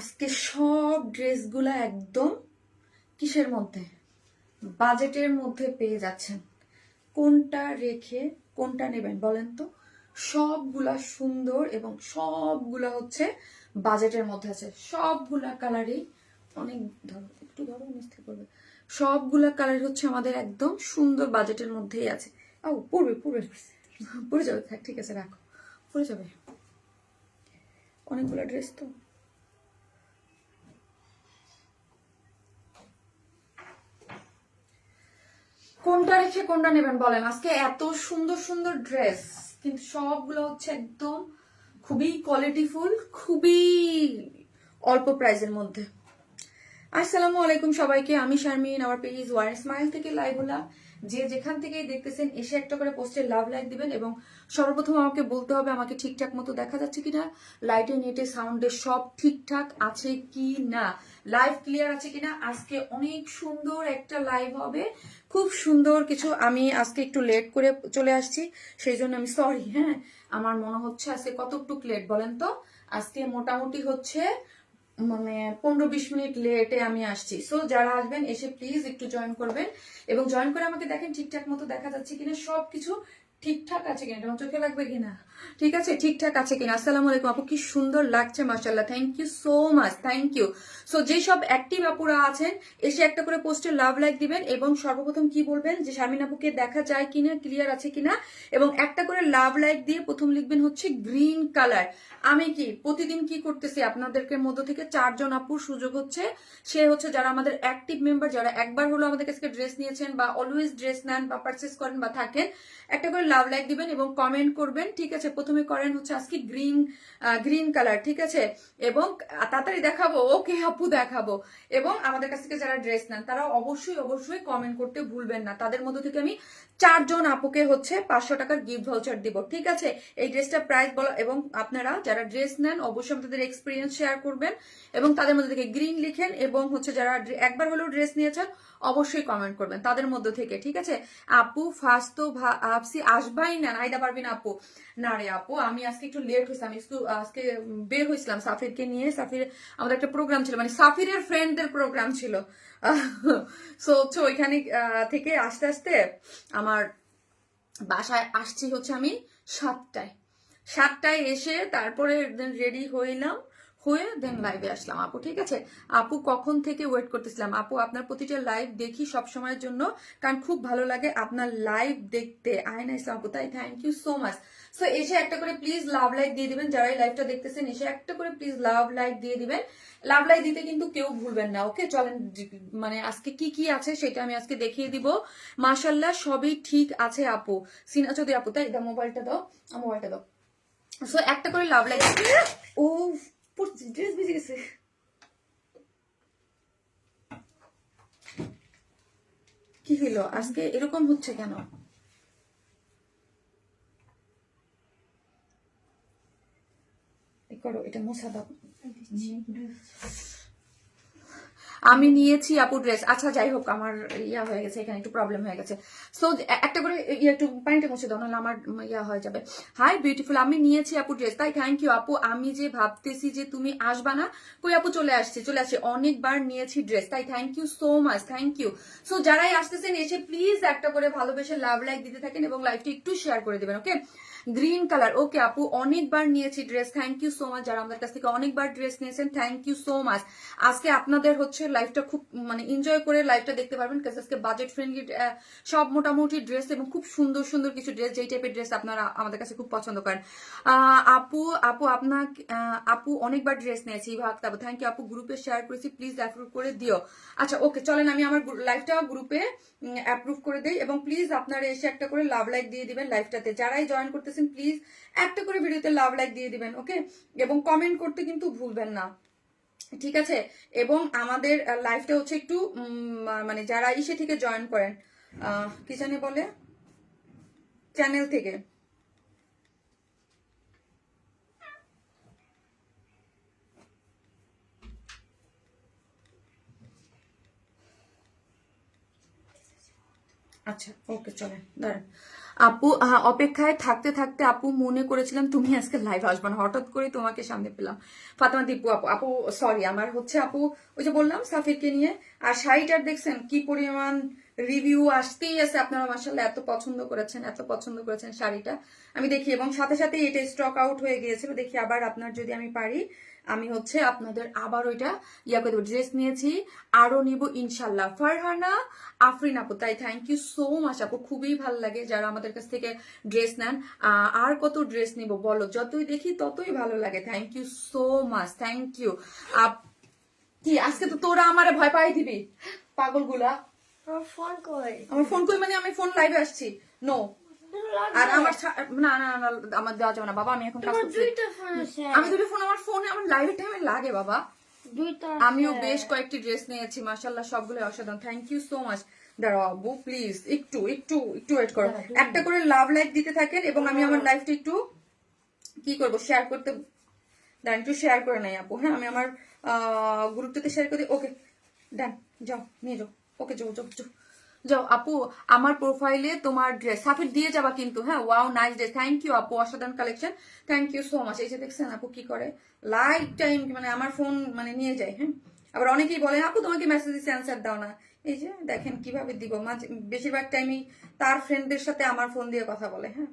আজকে সব ড্রেসগুলা একদম কিসের মধ্যে, বাজেটের মধ্যে পেয়ে যাচ্ছেন। কোনটা রেখে কোনটা নেবেন বলেন তো? সবগুলা সুন্দর এবং সবগুলা হচ্ছে বাজেটের মধ্যে আছে। সবগুলা কালারই অনেক, ধরো একটু ধরো মিস্ত্রি করবে, সবগুলা কালার হচ্ছে আমাদের একদম সুন্দর বাজেটের মধ্যেই আছে। ও পড়বে পড়বে পড়ে যাবে, থাক ঠিক আছে রাখো, পড়ে যাবে। অনেকগুলো ড্রেস তো, কোনটা রেখে কোনটা নেবেন বলেন? আজকে এত সুন্দর সুন্দর ড্রেস, কিন্তু সবগুলো হচ্ছে একদম খুবই কোয়ালিটিফুল, খুবই অল্প প্রাইসের মধ্যে। আসসালামু আলাইকুম সবাইকে, আমি শারমিন, আমার পেজ ওয়ার স্মাইল থেকে লাইভ হলাম। যে যেখান থেকে দেখতেছেন এসে একটা করে পোস্টে লাভ লাইক দিবেন এবং সর্বপ্রথম আমাকে বলতে হবে আমাকে ঠিকঠাক মতো দেখা যাচ্ছে কিনা, লাইটে নেটে সাউন্ডে সব ঠিকঠাক আছে কি না, লাইভ ক্লিয়ার আছে কিনা। আজকে অনেক সুন্দর একটা লাইভ হবে, খুব সুন্দর কিছু। আমি আজকে একটু লেট করে চলে আসছি, সেই জন্য আমি সরি। হ্যাঁ, আমার মনে হচ্ছে আজকে কতটুক লেট বলেন তো? আজকে মোটামুটি হচ্ছে মানে 15-20 মিনিট লেটে আমি আসছি। সো যারা আসবেন এসে প্লিজ একটু জয়েন করবেন এবং জয়েন করে আমাকে দেখেন ঠিকঠাক মতো দেখা যাচ্ছে কিনা, সবকিছু ঠিকঠাক আছে কিনা, তোমার চোখে লাগবে কিনা, ঠিক আছে ঠিকঠাক আছে কিনা। আসসালামু আলাইকুম আপু, কি সুন্দর লাগছে মাশাআল্লাহ, thank you so much, thank you. So যেই সব অ্যাক্টিভ আপুরা আছেন এসে একটা করে পোস্টে লাভ লাইক দিবেন এবং সর্বপ্রথম কি বলবেন যে শারমিন আপুকে দেখা যায় কিনা, ক্লিয়ার আছে কিনা, এবং একটা করে লাভ লাইক দিয়ে প্রথম লিখবেন হচ্ছে গ্রিন কালার। আমি কি প্রতিদিন কি করতেছি, আপনাদেরকে মধ্য থেকে 4 জন আপুর সুযোগ হচ্ছে, সে হচ্ছে যারা আমাদের অ্যাক্টিভ মেম্বার, যারা একবার হলো আমাদের কাছে ড্রেস নিয়েছেন বা অলওয়েজ ড্রেস নেন বা পারচেস করেন বা থাকেন, একটা করে লাভ লাইক দিবেন এবং কমেন্ট করবেন। ঠিক আছে, প্রথমে করেন হচ্ছে আজকে গ্রিন কালার, ঠিক আছে, এবং তাড়াতাড়ি দেখাবো, ওকে আপু দেখাবো। এবং আমাদের কাছ থেকে যারা ড্রেস নেন তারা অবশ্যই অবশ্যই কমেন্ট করতে ভুলবেন না। তাদের মধ্য থেকে আমি 4 জন আপুকে হচ্ছে 500 টাকার গিফট ভাউচার দিব, ঠিক আছে। এই ড্রেসটা প্রাইস বলো এবং আপনারা যারা ড্রেস নেন অবশ্যই আপনাদের এক্সপিরিয়েন্স শেয়ার করবেন এবং তাদের মধ্যে থেকে গ্রিন লিখেন এবং হচ্ছে যারা একবার হলেও ড্রেস নিয়েছেন অবশ্যই কমেন্ট করবেন তাদের মধ্যে থেকে, ঠিক আছে। আপু ফার্স্ট তো ভাবছি আসবাই না, নাইদা পারবি না আপু। না রে আপু, আমি আজকে একটু লেট হয়েছে, আমি আজকে বের হয়েছিলাম সাফিরকে নিয়ে। সাফির আমাদের একটা প্রোগ্রাম ছিল, মানে সাফিরের ফ্রেন্ডদের প্রোগ্রাম ছিল। সো হচ্ছে ওইখানে থেকে আস্তে আস্তে আমার বাসায় আসছি হচ্ছে আমি 7টায় এসে তারপরে রেডি হইলাম, হয়ে দেন লাইভে আসলাম আপু, ঠিক আছে। আপু কখন থেকে ওয়েট করতেছিলাম আপু, আপনার প্রতিটা লাইভ দেখি সব সময়ের জন্য, কারণ খুব ভালো লাগে আপনার লাইভ দেখতে। আয়না ইসলাম আপু, তাই thank you so much. So এসে একটা করে প্লিজ লাভ লাইক দিয়ে দিবেন, যারা এই লাইভটা দেখতেছেন এসে একটা করে প্লিজ লাভ লাইক দিয়ে দিবেন। লাভ লাইক দিতে কিন্তু কেউ ভুলবেন না, ওকে। চলেন মানে আজকে কি কি আছে সেটা আমি আজকে দেখিয়ে দিব। মাশাল্লাহ সবই ঠিক আছে আপু। সিনা চৌধুরী আপু, তাই দাও মোবাইলটা দাও, মোবাইলটা দাও। সো একটা করে লাভ লাইক। ও ড্রেস ভিজে গেছে। কি হইলো আজকে এরকম হচ্ছে কেন? করো এটা মোছা দাও। আমি নিয়েছি আপু ড্রেস, আচ্ছা যাই হোক, আমার ইয়া হয়ে গেছে, এখানে একটু প্রবলেম হয়ে গেছে। সো একটা করে একটু পানিটা মুছে দাও, নাহলে আমার ইয়া হয়ে যাবে। হাই বিউটিফুল, আমি নিয়েছি আপু ড্রেস, তাই থ্যাংক ইউ আপু। আমি যে ভাবতেছি যে তুমি আসবা না, কই আপু চলে আসছে, অনেকবার নিয়েছি ড্রেস, তাই thank you so much, thank you. So যারাই আসতেছেন এসে প্লিজ একটা করে ভালোবেসে লাভ লাইক দিতে থাকেন এবং লাইভটি একটু শেয়ার করে দেবেন, ওকে। গ্রিন কালার, ওকে আপু অনেকবার নিয়েছি dress, thank you so much. যারা আমাদের কাছ থেকে অনেকবার ড্রেস নিয়েছেন থ্যাংক ইউ সো মাচ। আজকে আপনাদের হচ্ছে লাইফটা খুব মানে এনজয় করে লাইফটা দেখতে পারবেন, কারণ আজকে বাজেট ফ্রেন্ডলি সব মোটামুটি ড্রেস এবং খুব সুন্দর সুন্দর কিছু ড্রেস, যেই টাইপের ড্রেস আপনারা আমাদের কাছে খুব পছন্দ করেন। আপু আপু আপনার আপু অনেকবার ড্রেস নিয়েছি ভাবতাবো, থ্যাংক ইউ আপু। গ্রুপে শেয়ার করেছি, প্লিজ অ্যাপ্রুভ করে দিও। আচ্ছা ওকে, চলেন আমি আমার লাইফটা গ্রুপে অ্যাপ্রুভ করে দিই এবং প্লিজ আপনারা এসে একটা করে লাভ লাইক দিয়ে দিবেন লাইফটাতে। যারাই জয়েন করতেছেন প্লিজ একটা করে ভিডিওতে লাভ লাইক দিয়ে দিবেন, ওকে, এবং কমেন্ট করতে কিন্তু ভুলবেন না, ঠিক আছে। এবং আমাদের লাইফটা হচ্ছে একটু মানে যারা ইসে থেকে জয়েন করেন, কি জানি বলে, চ্যানেল থেকে, আচ্ছা ওকে চলে দাঁড়ান আপু। অপেক্ষায় থাকতে থাকতে আপু মনে করেছিলাম তুমি আজকে লাইভ আসবে না, হঠাৎ করে তোমাকে সামনে পেলাম। ফাতেমা দীপু আপু, আপু সরি আমার হচ্ছে আপু ওই যে বললাম সাফিরকে নিয়ে। আর শাড়িটার দেখছেন কি পরিমাণ রিভিউ আসতেই আছে, আপনারা মাশাআল্লাহ এত পছন্দ করেছেন, এত পছন্দ করেছেন শাড়িটা। আমি দেখি এবং সাথে সাথে এটা স্টক আউট হয়ে গিয়েছিল, দেখি আবার আপনার যদি আমি পারি আমি হচ্ছে আপনাদের আবার ওইটা ইয়া করে দেবো। ড্রেস নিয়েছি, আরো নিব ইনশাল্লাহ। ফারহানা আফরিন আপু, তাই থ্যাংক ইউ সো মাচ আপু, খুবই ভালো লাগে যারা আমাদের কাছ থেকে ড্রেস নেন। আর কত ড্রেস নিব বলো, যতই দেখি ততই ভালো লাগে। Thank you so much, thank you. কি আজকে তো তোরা আমারে ভয় পাই দিবি পাগলগুলা। আমার ফোন কই? আমার ফোন কই মানে আমি ফোন লাইভে আসছি। নো, আর আমার না না না আমার দেওয়া যাবে না বাবা, আমি এখন কাজ তোমার করছি। দুইটা ফোন আছে। আমি দুটো ফোন, আমার ফোনে আমার লাইভের টাইমে লাগে বাবা। দুইটা আমিও বেশ কয়েকটি ড্রেস নিয়েছি মাশাআল্লাহ, সবগুলো অসাধারণ। Thank you so much. দাঁড়াও আব্বু প্লিজ একটু একটু একটু ওয়েট করো, একটা করে লাভ লাইক দিতে থাকেন এবং আমি আমার লাইফটা একটু কি করব শেয়ার করতে। দাঁড়ান একটু শেয়ার করে নাই আপু, হ্যাঁ আমি আমার গ্রুপটাতে শেয়ার করে দিই। ওকে ডান, যাও নিয়ে যাও। ওকে যাও যাও যাও যাও আপু, আমার প্রোফাইলে তোমার ড্রেস সাফির দিয়ে যাবা কিন্তু, হ্যাঁ wow nice dress, thank you আপু, অসাধারণ collection, thank you so much. এই যে দেখছেন আপু কি করে লাইফ টাইম মানে আমার ফোন মানে নিয়ে যায়, হ্যাঁ। আবার অনেকেই বলে আপু তোমাকে মেসেজ দিচ্ছে অ্যান্সার দাও না, এই যে দেখেন কিভাবে দিব। মাঝে বেশিরভাগ টাইমই তার ফ্রেন্ডদের সাথে আমার ফোন দিয়ে কথা বলে, হ্যাঁ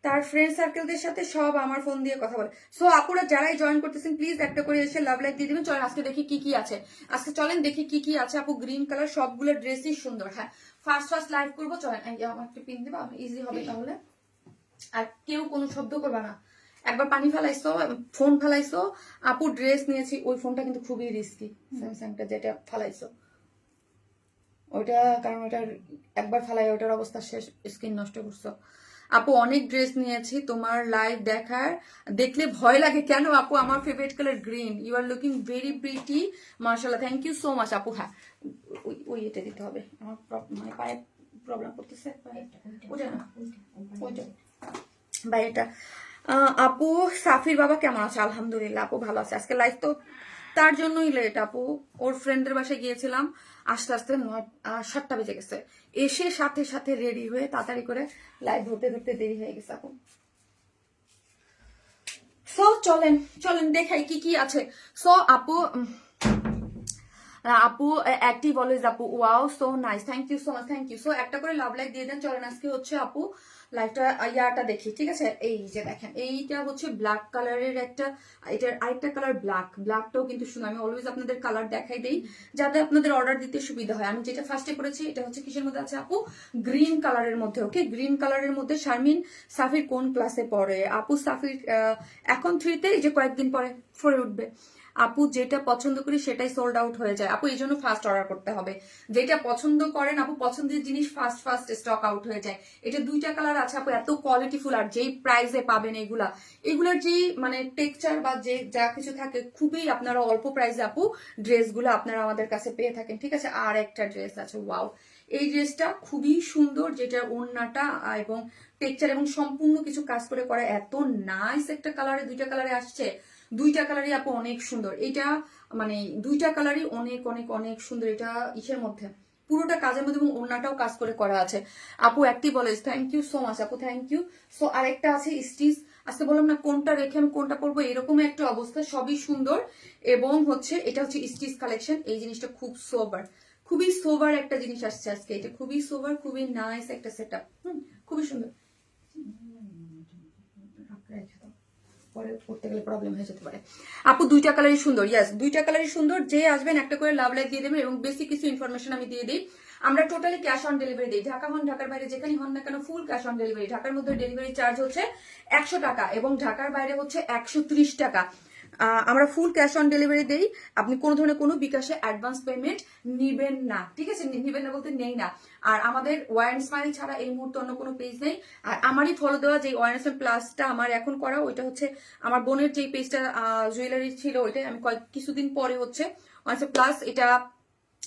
তার ফ্রেন্ড সার্কেলদের সাথে সব আমার ফোন দিয়ে কথা বলে। সো আপুরা যারাই জয়েন করতেছেন প্লিজ একটা করে এসে লাভ লাইক দিয়ে দিবেন। চলেন আজকে দেখি কি কি আছে, আজকে চলেন দেখি কি কি আছে। আপু গ্রিন কালার সবগুলো ড্রেসই সুন্দর, হ্যাঁ ফার্স্ট ফার্স্ট লাইভ করবো। চলেন আমার একটা পিন দেবো, ইজি হবে তাহলে। আর কেউ কোনো শব্দ করবে না। একবার পানি ফেলাইছো, ফোন ফেলাইছো, আপু ড্রেস নিয়েছি, ওই ফোনটা কিন্তু খুবই রিস্কি, স্যামসাংটা যেটা ফেলাইছো ওইটা, কারণ ওটার একবার ফেলাই ওটার অবস্থা শেষ, স্কিন নষ্ট করছো। আপু অনেক ড্রেস নিয়েছি, তোমার লাইভ দেখার দেখলে ভয় লাগে কেন আপু? আমার favourite colour green, you are looking very pretty মার্শাল্লাহ, থ্যাংক ইউ সো মাচ আপু। হ্যাঁ ওই এটা দিতে হবে, আমার মানে পায়ে প্রবলেম করতেছে, ওটা না ওইটা বাইরেটা। আপু সাফির বাবা কেমন আছে? আলহামদুলিল্লাহ আপু ভালো আছে। আজকে লাইভ তো তার জন্যই লেট আপু, ওর ফ্রেন্ডের বাসায় গিয়েছিলাম, আস্তে আস্তে 7টা বেজে গেছে, এসে সাথে সাথে রেডি হয়ে তাড়াতাড়ি করে লাইভ ধরতে ধরতে দেরি হয়ে গেছে আপু। সো চলেন চলেন দেখাই কি কি আছে। সো আপু আপু অ্যাক্টিভ অলওয়েজ আপু, wow so nice, thank you so much, thank you. So একটা করে লাভ লাইক দিয়ে দেন। চলেন আজকে হচ্ছে আপু লাইভটা ইয়াটা দেখি, ঠিক আছে? এই যে দেখেন এইটা হচ্ছে ব্ল্যাক কালারের একটা, এটার আরেকটা কালার ব্ল্যাক, ব্ল্যাকটাও কিন্তু সুন্দর। আমি অলওয়েজ আপনাদের কালার দেখাই দেই যাতে আপনাদের অর্ডার দিতে সুবিধা হয়। আমি যেটা ফার্স্টে করেছি এটা হচ্ছে কিসের মধ্যে আছে আপু? গ্রিন কালারের মধ্যে। ওকে গ্রিন কালারের মধ্যে। শারমিন সাফির কোন ক্লাসে পড়ে? আপু সাফির এখন 3-তে, এই যে কয়েকদিন পরে 4-এ উঠবে। আপু যেটা পছন্দ করি সেটাই সোল্ড আউট হয়ে যায় আপু, এই জন্য ফার্স্ট অর্ডার করতে হবে। যেটা পছন্দ করেন আপু, পছন্দের জিনিস ফার্স্ট ফার্স্ট স্টক আউট হয়ে যায়। এটা 2টা কালার আছে আপু, এত কোয়ালিটিফুল, আর যেই প্রাইসে পাবেন এগুলার যে মানে টেক্সচার বা যে যা কিছু থাকে খুবই আপনারা অল্প প্রাইসে আপু ড্রেসগুলো আপনারা আমাদের কাছে পেয়ে থাকেন, ঠিক আছে? আর একটা ড্রেস আছে, ওয়াও এই ড্রেসটা খুবই সুন্দর, যেটা ওড়নাটা এবং টেক্সচার এবং সম্পূর্ণ কিছু কাজ করে করা, এত নাইস একটা কালারে, 2টা কালারে আসছে, 2টা কালারই আপু অনেক সুন্দর। এটা মানে 2টা কালারই অনেক অনেক অনেক সুন্দর। এটা ইসের মধ্যে পুরোটা কাজের মধ্যে এবং ওড়নাটাও কাজ করে করা আছে আপু। Active always, thank you so much আপু, থ্যাংক ইউ। সো আরেকটা আছে স্টিচ, আজকে বললাম না কোনটা রেখে আমি কোনটা পরবো, এরকম একটা অবস্থা, সবই সুন্দর। এবং হচ্ছে এটা হচ্ছে স্টিচ কালেকশন, এই জিনিসটা খুব সোবার, খুবই সোবার একটা জিনিস আসছে আজকে, এটা খুবই সোবার, খুবই নাইস একটা সেটআপ, খুবই সুন্দর। পরে করতে গেলে প্রবলেম হয়ে যেতে পারে আপু। 2টা কালারই সুন্দর, ইয়েস 2টা কালারই সুন্দর। যে আসবেন একটা করে লাভ লাইক দিয়ে দেবেন এবং বেশি কিছু ইনফরমেশন আমি দিয়ে দিই। আমরা টোটালি ক্যাশ অন ডেলিভারি দিই, ঢাকা হন ঢাকার বাইরে যেখানেই হন না কেন ফুল ক্যাশ অন ডেলিভারি। ঢাকার মধ্যে ডেলিভারি চার্জ হচ্ছে 100 টাকা এবং ঢাকার বাইরে হচ্ছে 130 টাকা। আমরা ফুল ক্যাশ অন ডেলিভারি দেই, আপনি কোনো ধরনের কোনো বিকাশে অ্যাডভান্স পেমেন্ট নিবেন না, ঠিক আছে? নিবেন না বলতে নেই না। আর আমাদের ওয়ান স্মাইল ছাড়া এই মুহূর্তে অন্য কোনো পেজ নেই। আর আমারই ফলো দেওয়া যে ওয়ারেন্স প্লাসটা আমার এখন করা, ওইটা হচ্ছে আমার বোনের যে পেজটা জুয়েলারি ছিল ওইটাই আমি কিছুদিন পরে হচ্ছে ওয়ারেন্স প্লাস, এটা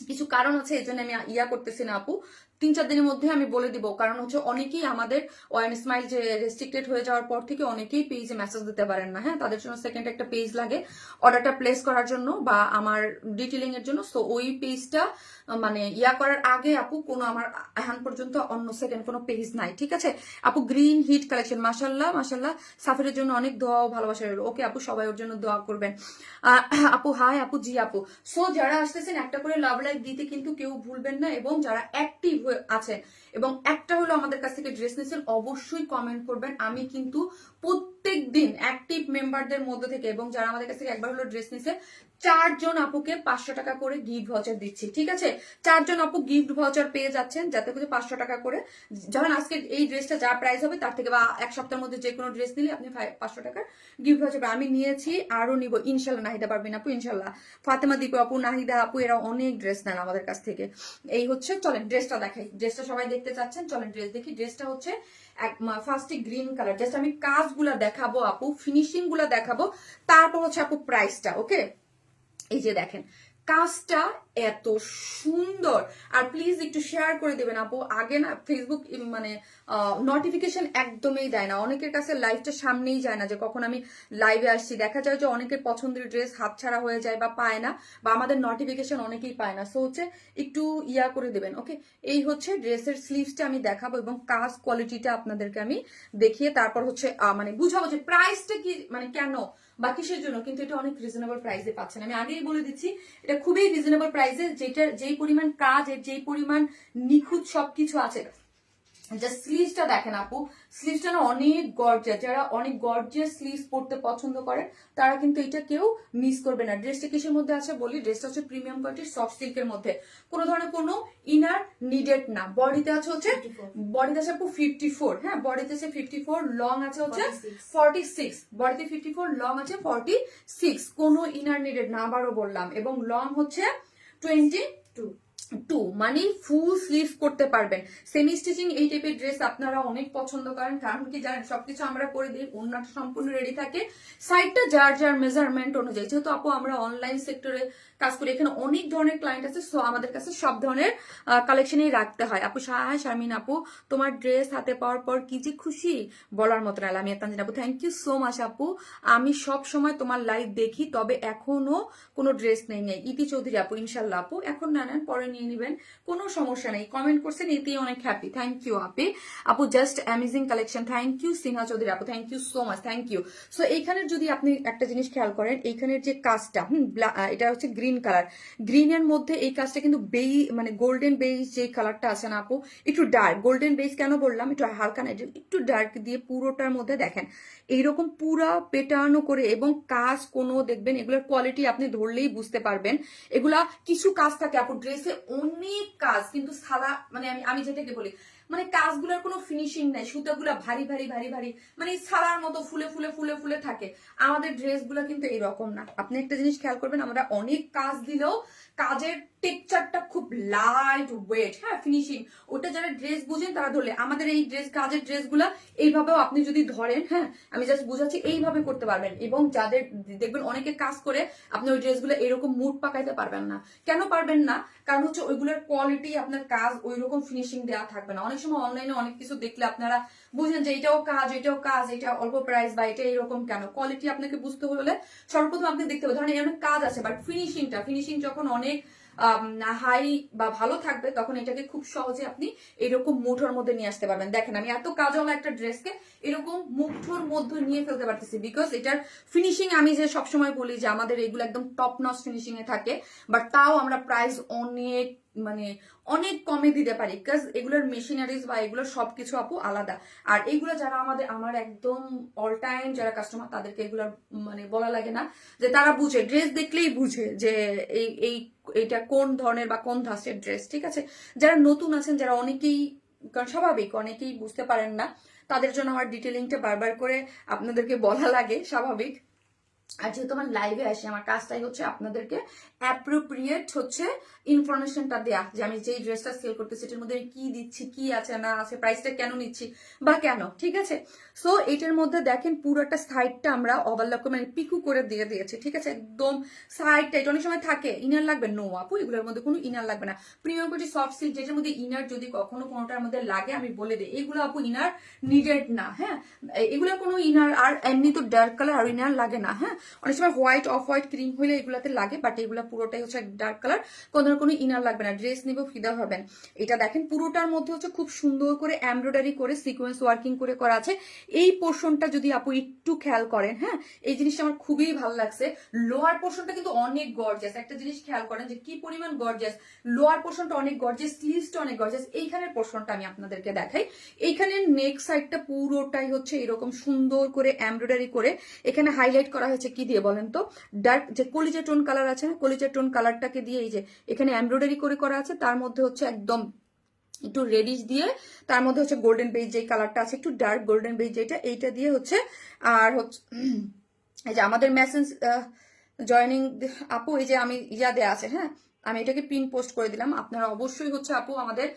কিছু কারণ আছে এই জন্য আমি ইয়া করতেছি না আপু। 3-4 দিনের মধ্যে আমি বলে দিব, কারণ হচ্ছে অনেকেই আমাদের ওয়ান স্মাইল যে রেস্ট্রিক্টেড হয়ে যাওয়ার পর থেকে অনেকেই পেজে মেসেজ দিতে পারেন না। হ্যাঁ, তাদের জন্য সেকেন্ড একটা পেজ লাগে অর্ডারটা প্লেস করার জন্য বা আমার ডিটেলিং এর জন্য। সো ওই পেজটা মানে করার আগে আপু কোনো আমার এখন পর্যন্ত অন্য সেকেন্ড কোনো পেজ নাই, ঠিক আছে আপু। গ্রিন হিট কালেকশন, মাশাল্লাহ মাশাল্লাহ, সাফিরের জন্য অনেক দোয়া ও ভালোবাসা রইল। ওকে আপু, সবাই ওর জন্য দোয়া করবেন। আপু হাই আপু, জি আপু। সো যারা আসতেছেন একটা করে লাভ লাইক দিতে কিন্তু কেউ ভুলবেন না, এবং যারা অ্যাক্টিভ আছেন এবং একটা হলো আমাদের কাছ থেকে ড্রেস নিয়েছেন অবশ্যই কমেন্ট করবেন। আমি কিন্তু প্রত্যেক দিন অ্যাক্টিভ মেম্বারদের মধ্যে থেকে এবং যারা আমাদের কাছ থেকে একবার হলো ড্রেস নিয়েছে 4 জন আপুকে 500 টাকা করে গিফট ভাউচার দিচ্ছি, ঠিক আছে। 4 জন আপু গিফট ভাউচার পেয়ে যাচ্ছেন, যাতে করে 500 টাকা করে, যখন আজকে এই ড্রেসটা যা প্রাইস হবে তার থেকে বা এক সপ্তাহের মধ্যে যে কোনো ড্রেস নিলে আপনি 500 টাকার গিফট ভাউচার। আমি নিয়েছি, আরো নিব ইনশাল্লাহ। নাহিদা পারবেন আপু ইনশাল্লাহ, ফাতেমা দীপু আপু, নাহিদা আপু, এরা অনেক ড্রেস নেন আমাদের কাছ থেকে। এই হচ্ছে, চলেন ড্রেসটা দেখাই। ড্রেসটা সবাই দেখতে চাচ্ছেন, চলেন ড্রেস দেখি। ড্রেসটা হচ্ছে ফার্স্টে গ্রিন কালার। জাস্ট আমি কাজগুলা দেখাবো আপু, ফিনিশিং গুলা দেখাবো, তারপর হচ্ছে আপু প্রাইসটা। ওকে, এই যে দেখেন কাজটা এত সুন্দর। আর প্লিজ একটু শেয়ার করে দেবেন আপু। আগে না ফেসবুক মানে নোটিফিকেশন একদমই দেয় না, অনেকের কাছে লাইভটা সামনেই যায় না যে কখন আমি লাইভে আসছি। দেখা যায় যে অনেকের পছন্দের ড্রেস হাতছাড়া হয়ে যায় বা পায় না, বা আমাদের নোটিফিকেশন অনেকেই পায় না। সো হচ্ছে একটু করে দেবেন। ওকে, এই হচ্ছে ড্রেসের স্লিভসটা আমি দেখাবো এবং কাজ কোয়ালিটিটা আপনাদেরকে আমি দেখিয়ে তারপর হচ্ছে মানে বুঝাবো যে প্রাইসটা কি, মানে কেন বা কিসের জন্য। কিন্তু এটা অনেক রিজনেবল প্রাইসে পাচ্ছেন, আমি আগেই বলে দিচ্ছি এটা খুবই রিজনেবল প্রাইসে, যেটার যেই পরিমাণ কাজ এর যেই পরিমাণ নিখুঁত সবকিছু আছে। জাস্ট স্লিভসটা দেখেন আপু, স্লিভসটা না অনেক গর্জিয়াস। যারা অনেক গর্জিয়াস স্লিভস পরতে পছন্দ করেন তারা কিন্তু এটা কেউ মিস করবে না। ড্রেসটা কিসের মধ্যে আছে বলি, ড্রেসটা হচ্ছে প্রিমিয়াম কোয়ালিটির সফট সিল্কের মধ্যে, কোনো ধরনের কোনো ইনার নিডেড না। বডিতে আছে হচ্ছে, বডিতে আছে আপু 54, হ্যাঁ বডিতে আছে 54, লং আছে হচ্ছে 46, বডিতে 54, লং আছে 46, কোনো ইনার নিডেড না, আবারও বললাম। এবং লং হচ্ছে 22, মানে ফুল স্লিভ করতে পারবেন। সেমি স্টিচিং এই টাইপের ড্রেস আপনারা অনেক পছন্দ করেন, কারণ কি জানেন সবকিছু আমরা করে দিই, ওড়নাটা সম্পূর্ণ রেডি থাকে, সাইডটা যার যার মেজারমেন্ট অনুযায়ী। যেহেতু আপু আমরা অনলাইন সেক্টরে কাজ করি, এখানে অনেক ধরনের ক্লায়েন্ট আছে, সো আমাদের কাছে সব ধরনের কালেকশনই রাখতে হয়। আপু হ্যাঁ শারমিন আপু, তোমার ড্রেস হাতে পাওয়ার পর কি যে খুশি বলার মতো না। আমি তানজিন আপু, থ্যাংক ইউ সো মাচ আপু। আমি সব সময় তোমার লাইভ দেখি, তবে এখনো কোনো ড্রেস নেই। ইতি চৌধুরী আপু, ইনশাল্লাহ আপু এখন না নেন, পরে নিয়ে নিবেন, কোনো সমস্যা নেই। কমেন্ট করছেন এতেই অনেক হ্যাপি, থ্যাংক ইউ আপু। Just amazing collection, thank you. Sinha Chowdhury আপু, thank you so much, thank you. So এইখানের যদি আপনি একটা জিনিস খেয়াল করেন, এইখানের যে কাজটা এটা হচ্ছে গ্রিন কালার, গ্রিনের মধ্যে এই কাজটা কিন্তু মানে গোল্ডেন বেজ যে কালারটা আছে না আপু, একটু ডার্ক গোল্ডেন বেজ। কেন বললাম একটু হালকা না, একটু ডার্ক দিয়ে পুরোটার মধ্যে দেখেন এইরকম পুরা পেটানো করে, এবং কাজ কোনো দেখবেন এগুলোর কোয়ালিটি আপনি ধরলেই বুঝতে পারবেন। এগুলা কিছু কাজ থাকে আপু ড্রেসে, অনেক কাজ কিন্তু সাদা, মানে আমি যেটাকে বলি মানে কাজগুলোর কোনো ফিনিশিং নাই, সুতাগুলা ভারী ভারী ভারী ভারী, মানে ছাড়ার মতো ফুলে ফুলে ফুলে ফুলে থাকে। আমাদের ড্রেসগুলো কিন্তু এরকম না। আপনি একটা জিনিস খেয়াল করবেন, আমরা অনেক কাজ দিলেও কাজের টেক্সচারটা খুব লাইট ওয়েট, হ্যাঁ ফিনিশিং, ওটা যারা ড্রেস বুঝেন তারা ধরলে। আমাদের এই কাজের ড্রেসগুলা এইভাবেও আপনি যদি ধরেন, হ্যাঁ আমি জাস্ট বুঝাচ্ছি, এইভাবে করতে পারবেন। এবং যাদের দেখবেন অনেকে কাজ করে, আপনি ওই ড্রেসগুলো এরকম মুড পাকাইতে পারবেন না। কেন পারবেন না? কারণ হচ্ছে ওইগুলোর কোয়ালিটি, আপনার কাজ ওই রকম ফিনিশিং দেওয়া থাকবে না। অনেক সময় অনলাইনে অনেক কিছু দেখলে আপনারা বুঝেন যে এটাও কাজ, এটা অল্প প্রাইস বা এটা এরকম কেন। কোয়ালিটি আপনাকে বুঝতে হলে সর্বপ্রথম আপনি দেখতে হবে, ধরেন এর অনেক কাজ আছে, বাট ফিনিশিং যখন অনেক হাই বা ভালো থাকবে, তখন এটাকে খুব সহজে আপনি এরকম মুঠোর মধ্যে নিয়ে আসতে পারবেন। দেখেন আমি এত কাজওয়ালা একটা ড্রেসকে এরকম মুঠোর মধ্যে নিয়ে ফেলতে পারতেছি, বিকজ এটার ফিনিশিং, আমি যে সবসময় বলি যে আমাদের এগুলো একদম টপ নচ ফিনিশিং এ থাকে, বাট তাও আমরা প্রাইস অনেক মানে অনেক কমে দিতে পারি, বিকজ এগুলোর মেশিনারিজ বা এগুলোর সবকিছু আপু আলাদা। আর এগুলো যারা আমার একদম অল টাইম যারা কাস্টমার, তাদেরকে এগুলোর মানে বলা লাগে না, যে তারা বুঝে, ড্রেস দেখলেই বুঝে যে এইটা কোন ধরনের বা কোন ধাঁচের ড্রেস, ঠিক আছে। যারা নতুন আছেন, যারা অনেকেই, কারণ স্বাভাবিক অনেকেই বুঝতে পারেন না, তাদের জন্য আমার ডিটেলিংটা বারবার করে আপনাদেরকে বলা লাগে, স্বাভাবিক। আর যেহেতু আমার লাইভে আসি, আমার কাজটাই হচ্ছে আপনাদেরকে অ্যাপ্রোপ্রিয়েট হচ্ছে ইনফরমেশনটা দেয়া, যে আমি যেই ড্রেসটা সেল করতেছি সেটার মধ্যে আমি কি দিচ্ছি, কি আছে না আছে, প্রাইসটা কেন নিচ্ছি বা কেন, ঠিক আছে। সো এটার মধ্যে দেখেন পুরোটা সাইডটা আমরা ওভারলক মানে পিকু করে দিয়ে দিয়েছি, ঠিক আছে। একদম সাইডটা এটা অনেক সময় থাকে ইনার লাগবে, নো আপু এগুলোর মধ্যে কোনো ইনার লাগবে না। প্রিমিয়াম কোয়ালিটি সফট সিল্ক যেটার মধ্যে ইনার যদি কখনো কোনোটার মধ্যে লাগে আমি বলে দিই, এগুলো আপু ইনার নিডেড না, হ্যাঁ এগুলো কোনো ইনার, আর এমনি তো ডার্ক কালার আর ইনার লাগে না, হ্যাঁ অনেক সময় হোয়াইট অফ হোয়াইট ক্রিম হলে এগুলাতে লাগে, বাট এগুলো পুরোটাই হচ্ছে ডার্ক কালার, কোনো ইনার লাগবে না। ড্রেস নিব ফিদা হবেন। এটা দেখেন পুরোটার মধ্যে হচ্ছে খুব সুন্দর করে এমব্রয়ডারি করে সিকোয়েন্স ওয়ার্কিং করে করা আছে। এই পোর্শনটা যদি আপু একটু খেয়াল করেন, হ্যাঁ এই জিনিসটা আমার খুবই ভালো লাগছে। লোয়ার পোর্শনটা কিন্তু অনেক গর্জিয়াস, একটা জিনিস খেয়াল করেন যে কি পরিমাণ গর্জিয়াস। লোয়ার পোর্শনটা অনেক গর্জিয়াস, স্লিভসটা অনেক গর্জিয়াস। এইখানের পোর্শনটা আমি আপনাদেরকে দেখাই। এইখানে নেক সাইডটা পুরোটাই হচ্ছে এরকম সুন্দর করে এমব্রয়ডারি করে এখানে হাইলাইট করা হয়েছে কি দিয়ে বলেন তো, ডার্ক যে কলিজা টোন কালার আছে না, কলিজা টোন কালারটাকে দিয়ে এই যে এখানে এমব্রয়ডারি করে করা আছে, তার মধ্যে হচ্ছে একদম একটু রেডিশ দিয়ে, তার মধ্যে হচ্ছে গোল্ডেন বেজ যে কালারটা আছে, একটু ডার্ক গোল্ডেন বেজ যেটা, এইটা দিয়ে হচ্ছে। আর হচ্ছে এই যে আমাদের মেসেজ জয়নিং আপু, এই যে আমি ইয়া দেয়া আছে, হ্যাঁ আমি এটাকে পিন পোস্ট করে দিলাম। আপনারা অবশ্যই হচ্ছে আপু আমাদের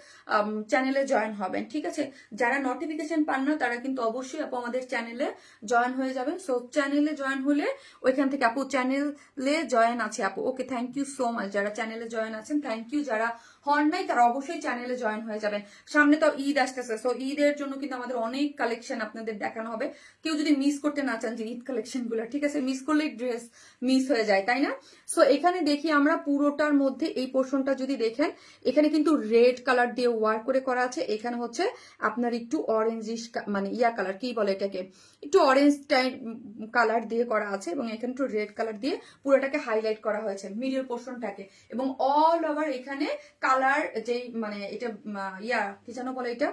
চ্যানেলে জয়েন হবেন, ঠিক আছে। যারা নোটিফিকেশন পান না তারা কিন্তু অবশ্যই আপু আমাদের চ্যানেলে জয়েন হয়ে যাবেন। সো চ্যানেলে জয়েন হলে ওইখান থেকে আপু চ্যানেলে জয়েন আছে আপু, okay thank you so much. যারা চ্যানেলে জয়েন আছেন থ্যাংক ইউ, যারা হন নাই তারা অবশ্যই চ্যানেলে জয়েন হয়ে যাবেন। সামনে তো ঈদ আসতেছে, সো ঈদের জন্য কিন্তু আমাদের অনেক কালেকশন আপনাদের দেখানো হবে। কেউ যদি মিস করতে না চান যে ঈদ কালেকশন গুলো, ঠিক আছে, মিস করলে ড্রেস মিস হয়ে যায়, তাই না। সো এখানে দেখি আমরা পুরোটার মধ্যে এই পোর্শনটা যদি দেখেন, এখানে কিন্তু রেড কালার দিয়ে ওয়ার্ক করে করা আছে। এখানে হচ্ছে আপনার একটু অরেঞ্জিশ মানে ইয়া কালার কি বলে এটাকে, একটু অরেঞ্জ টাইপ কালার দিয়ে করা আছে, এবং এখানে একটু রেড কালার দিয়ে পুরোটাকে হাইলাইট করা হয়েছে মিডিল পোর্শনটাকে। এবং অল ওভার এখানে কালার যেই মানে এটা ইয়া কি যেন বলে, এটা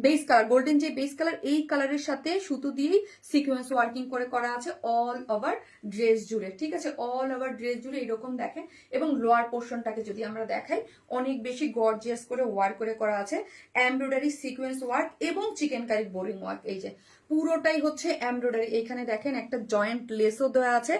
বেস কালার, গোল্ডেন যে বেস কালার, এই কালারের সাথে সুতো দিয়েই সিকোয়েন্স ওয়ার্কিং করে করা আছে অল ওভার ড্রেস জুড়ে, ঠিক আছে। অল ওভার ড্রেস জুড়ে এরকম দেখেন। এবং লোয়ার পোর্শনটাকে যদি আমরা দেখাই, অনেক বেশি গর্জিয়াস করে ওয়ার্ক করে করা আছে, এমব্রয়ডারি সিকোয়েন্স ওয়ার্ক এবং চিকেন কারি বোরিং ওয়ার্ক। এই যে পুরোটাই হচ্ছে এমব্রয়ডারি। এখানে দেখেন একটা জয়েন্ট লেসও দেওয়া আছে,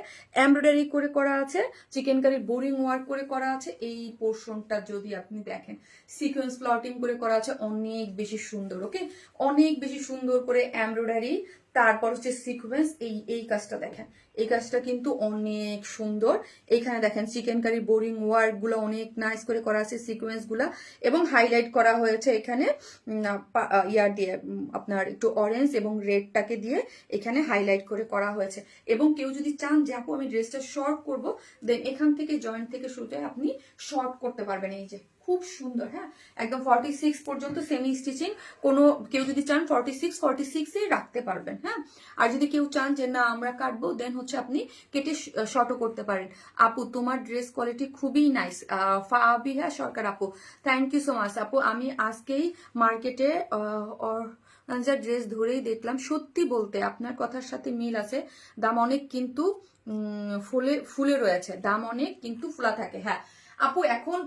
এমব্রয়ডারি করে করা আছে, চিকেন কারি বোরিং ওয়ার্ক করে করা আছে। এই পোর্শনটা যদি আপনি দেখেন, সিকোয়েন্স প্লটিং করে করা আছে, অনেক বেশি সুন্দর, ওকে অনেক বেশি সুন্দর করে এমব্রয়ডারি, তারপর হচ্ছে সিকোয়েন্স। এই কাজটা দেখেন, এই কাজটা কিন্তু অনেক সুন্দর। এখানে দেখেন চিকেন কারি বোরিং ওয়ার্ক গুলো অনেক নাইস করে করা আছে, সিকোয়েন্স গুলা, এবং হাইলাইট করা হয়েছে এখানে ইয়ার দিয়ে আপনার একটু অরেঞ্জ এবং রেডটাকে দিয়ে এখানে হাইলাইট করে করা হয়েছে। এবং কেউ যদি চান যে আপু আমি ড্রেসটা শর্ট করব, দেন এখান থেকে জয়েন্ট থেকে শুরুতে আপনি শর্ট করতে পারবেন। এই যে খুব সুন্দর, হ্যাঁ একদম 46 পর্যন্ত সেমি স্টিচিং। কোনো কেউ যদি চান 46 রাখতে পারবেন, হ্যাঁ। আর যদি কেউ চান যে না আমরা কাটবো, দেন হচ্ছে আপনি কেটে শর্টও করতে পারেন। আপু তোমার ড্রেস কোয়ালিটি খুবই নাইস, ফাবিহা সরকার আপু, থ্যাংক ইউ সো মাচ আপু। আমি আজকেই মার্কেটে ড্রেস ধরেই দেখলাম, সত্যি বলতে আপনার কথার সাথে মিল আছে, দাম অনেক কিন্তু ফুলে ফুলে রয়েছে, দাম অনেক কিন্তু ফুলা থাকে, হ্যাঁ আপু। এখন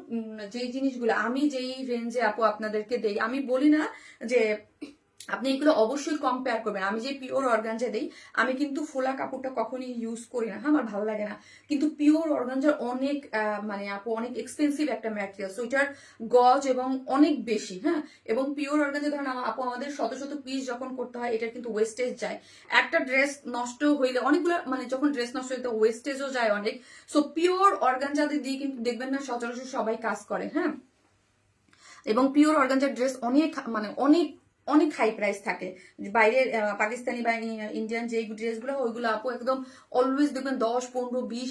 যেই জিনিসগুলো আমি যেই রেঞ্জে আপু আপনাদেরকে দেই, আমি বলি না যে আপনি এগুলো অবশ্যই কম্পেয়ার করবেন। আমি যে পিওর অর্গানজা দেই, আমি কিন্তু ফোলা কাপড়টা কখনই ইউজ করি না, হ্যাঁ আমার ভালো লাগে না। কিন্তু পিওর অর্গানজার অনেক মানে আপু অনেক এক্সপেন্সিভ একটা ম্যাটেরিয়াল, সো এটার গজ এবং অনেক বেশি, হ্যাঁ। এবং পিওর অর্গানজা ধরেন আপু আমাদের শত শত পিস যখন করতে হয়, এটার কিন্তু ওয়েস্টেজ যায়। একটা ড্রেস নষ্ট হইলে অনেকগুলো, মানে যখন ড্রেস নষ্ট হইতে ওয়েস্টেজও যায় অনেক। সো পিওর অর্গানজাদের দিয়ে কিন্তু দেখবেন না সচরাচর সবাই কাজ করে, হ্যাঁ। এবং পিওর অর্গানজার ড্রেস অনেক মানে অনেক অনেক হাই প্রাইস থাকে। বাইরের পাকিস্তানি বা ইন্ডিয়ান যে ড্রেসগুলো ওইগুলো আপু একদম অলওয়েজ দেখবেন 10, 15, 20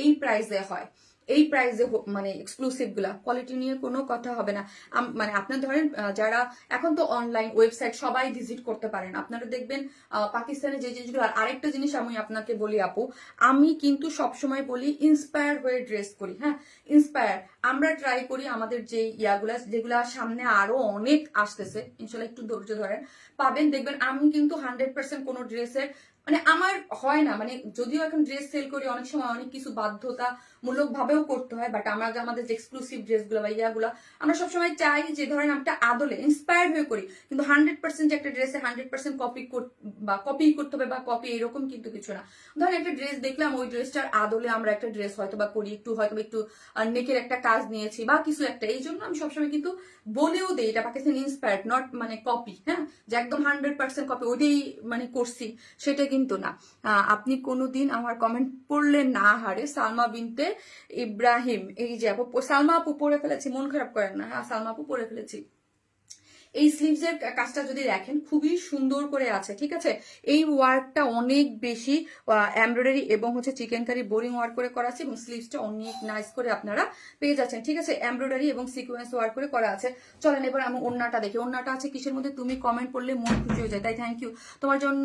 এই প্রাইসে হয়। এই প্রাইসে মানে এক্সক্লুসিভ গুলা কোয়ালিটি নিয়ে কোনো কথা হবে না। মানে আপনার ধরেন যারা এখন তো অনলাইন ওয়েবসাইট সবাই ভিজিট করতে পারেন, আপনারা দেখবেন পাকিস্তানের যে জিনিসগুলো। আর আরেকটা জিনিস আমি আপনাকে বলি আপু, আমি কিন্তু সবসময় বলি ইন্সপায়ার হয়ে ড্রেস করি, হ্যাঁ ইন্সপায়ার। আমরা ট্রাই করি আমাদের যে ইয়াগুলা যেগুলা সামনে আরো অনেক আসতেছে, ইনশাল্লাহ একটু ধৈর্য ধরেন পাবেন, দেখবেন আমি কিন্তু 100% কোনো ড্রেসের মানে আমার হয় না, মানে যদিও এখন ড্রেস সেল করি অনেক সময় অনেক কিছু বাধ্যতামূলক ভাবেও করতে হয়, বাট আমরা আমাদের যে এক্সক্লুসিভ ড্রেসগুলো বা ইয়াগুলো আমরা সবসময় চাই যে ধরেন আমরা আদলে ইন্সপায়ার্ড হয়ে করি, কিন্তু 100% যে একটা ড্রেসে 100% কপি করতে হবে বা কপি এরকম কিন্তু কিছু না। ধরেন একটা ড্রেস দেখলাম, ওই ড্রেসটার আদলে আমরা একটা ড্রেস হয়তো বা করি, হয়তো একটু নেকের একটা কাজ নিয়েছি বা কিছু একটা, এই জন্য আমি সবসময় কিন্তু বলেও দেই এটা পাকিস্তান ইন্সপায়ার্ড, নট মানে কপি, হ্যাঁ, যে একদম 100% কপি ওইটাই মানে করছি সেটা কিন্তু না। আপনি কোনোদিন আমার কমেন্ট পড়লে না হারে, সালমা বিনতে ইব্রাহিম, এই যে আপু সালমা আপু পড়ে ফেলেছি, মন খারাপ করেন না, হ্যাঁ সালমা আপু পড়ে ফেলেছি। এই স্লিভস এর কাজটা যদি দেখেন খুবই সুন্দর করে আছে, ঠিক আছে। এই ওয়ার্কটা অনেক বেশি এমব্রয়ডারি এবং হচ্ছে চিকেন কারি বোরিং ওয়ার্ক করে করা আছে, এবং স্লিভসটা অনেক নাইস করে আপনারা পেয়ে যাচ্ছেন, ঠিক আছে। এমব্রয়ডারি এবং সিকোয়েন্স ওয়ার্ক করে করা আছে। চলেন এবার আমি ওন্নাটা দেখি। ওন্নাটা আছে কিসের মধ্যে, তুমি কমেন্ট পড়লে মন খুশি হয়ে যায়, তাই থ্যাংক ইউ। তোমার জন্য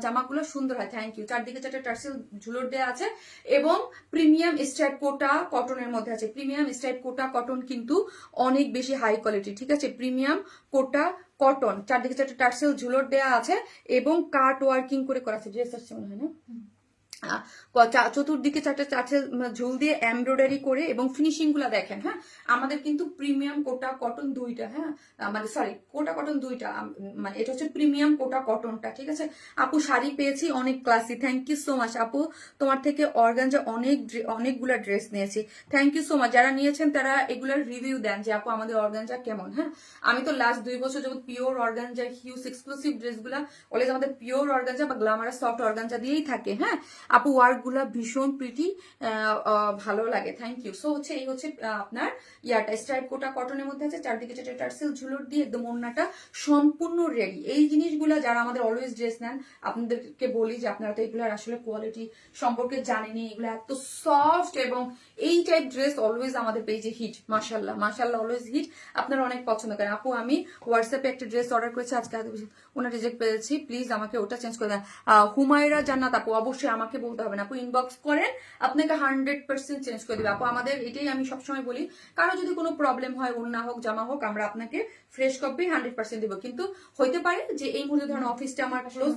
জামাগুলো সুন্দর হয়, থ্যাংক ইউ। চারদিকে চারটে টার্সেল ঝুলর দেওয়া আছে এবং প্রিমিয়াম স্ট্রাইপ কোটা কটনের মধ্যে আছে। প্রিমিয়াম স্ট্রাইপ কোটা কটন কিন্তু অনেক বেশি হাই কোয়ালিটি, ঠিক আছে। প্রিমিয়াম কোটা কটন, চারদিকে চারটে টার্সেল ঝুলর দেওয়া আছে এবং কাট ওয়ার্কিং করে করা আছে। ড্রেস আসছে মনে হয় না, চতুর্দিকে চারটে টার্সেল ঝুল দিয়ে এমব্রয়ডারি করে, এবং ফিনিশিং গুলা দেখেন, হ্যাঁ। আমাদের কিন্তু প্রিমিয়াম কোটা কটন দুইটা, হ্যাঁ, মানে সরি কোটা কটন দুইটা, মানে এটা হচ্ছে প্রিমিয়াম কোটা কটনটা, ঠিক আছে। আপু শাড়ি পেয়েছি অনেক classy, thank you so much আপু। তোমার থেকে অর্গানজা অনেকগুলা ড্রেস নিয়েছি, থ্যাংক ইউ সো মাচ। যারা নিয়েছেন তারা এগুলার রিভিউ দেন যে আপু আমাদের অর্গানজা কেমন, হ্যাঁ। আমি তো লাস্ট 2 বছর যখন পিওর অর্গানজা হিউজ এক্সক্লুসিভ ড্রেসগুলা অলওয়েজ আমাদের পিওর অর্গানজা বা গ্ল্যামারাস সফট অর্গানজা দিয়েই থাকে, হ্যাঁ। আপু ওয়ার্ক গুলা ভীষণ প্রিটি, ভালো লাগে, থ্যাংক ইউ। সো হচ্ছে এই হচ্ছে আপনার ইয়াটা স্ট্রাইপ কোটা কটনের মধ্যে আছে, চারদিকে চারটে টার্সেল ঝুলর দিয়ে একদম ওন্নাটা সম্পূর্ণ রেডি। এই জিনিসগুলা যারা আমাদের অলওয়েজ ড্রেস নেন, আপনাদেরকে বলি যে আপনারা তো এগুলার আসলে কোয়ালিটি সম্পর্কে জানেনি, এগুলো এত সফট, এবং এই টাইপ ড্রেস অলওয়েজ আমাদের পেজে হিট, মাশাল্লাহ মাশাল্লাহ অলওয়েজ হিট, আপনারা অনেক পছন্দ করেন। আপু আমি হোয়াটসঅ্যাপে একটা ড্রেস অর্ডার করেছি আজকে, ওনার রিজেক্ট পেয়েছি, প্লিজ আমাকে ওটা চেঞ্জ করে দেন। হুমায়রা জান্নাত আপু অবশ্যই আমাকে বলতে হবে না আপু, ইনবক্স করেন, আপনাকে 100% চেঞ্জ করে দিবে আপু। আমাদের এটাই আমি সবসময় বলি, কারো যদি কোনো প্রবলেম হয়, ওন্না হোক জামা হোক, আমরা আপনাকে ফ্রেশ কপি 100% দিব, কিন্তু হইতে পারে যে এই মুহূর্তে ধরেন অফিসটা আমার ক্লোজ,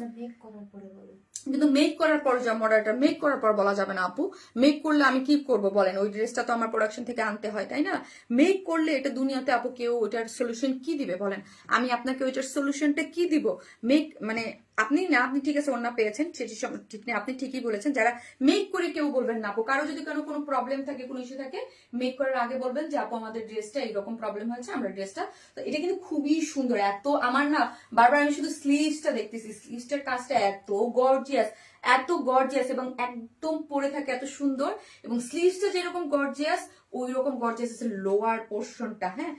কিন্তু মেক করার পর যা মডেলটা মেক করার পর বলা যাবে না আপু। মেক করলে আমি কি করব বলেন, ওই ড্রেসটা তো আমার প্রোডাকশন থেকে আনতে হয়, তাই না। মেক করলে এটা দুনিয়াতে আপু কেউ ওইটার সলিউশন কি দিবে বলেন, আমি আপনাকে ওইটার সলিউশনটা কি দিব। মেক মানে আপনি না, আপনি ঠিক আছে ওন্না পেয়েছেন সেটি ঠিক নেই, আপনি ঠিকই বলেছেন, যারা মেক করে কেউ বলবেন না আপু। কারো যদি কোনো প্রবলেম থাকে, কোনো ইস্যু থাকে, মেক করার আগে বলবেন যে আপু আমাদের ড্রেসটা এইরকম প্রবলেম হয়েছে, আমরা ড্রেসটা, তো এটা কিন্তু খুবই সুন্দর। এত আমার না বারবার আমি শুধু স্লিভসটা দেখতেছি, স্লিভসটার কাজটা এত গর্জিয়াস, এত গর্জিয়াস, এবং একদম পরে থাকে এত সুন্দর, এবং স্লিভসটা যেরকম গর্জিয়াস ওই রকম গর্জিয়াস আছে লোয়ার পোর্শনটা, হ্যাঁ,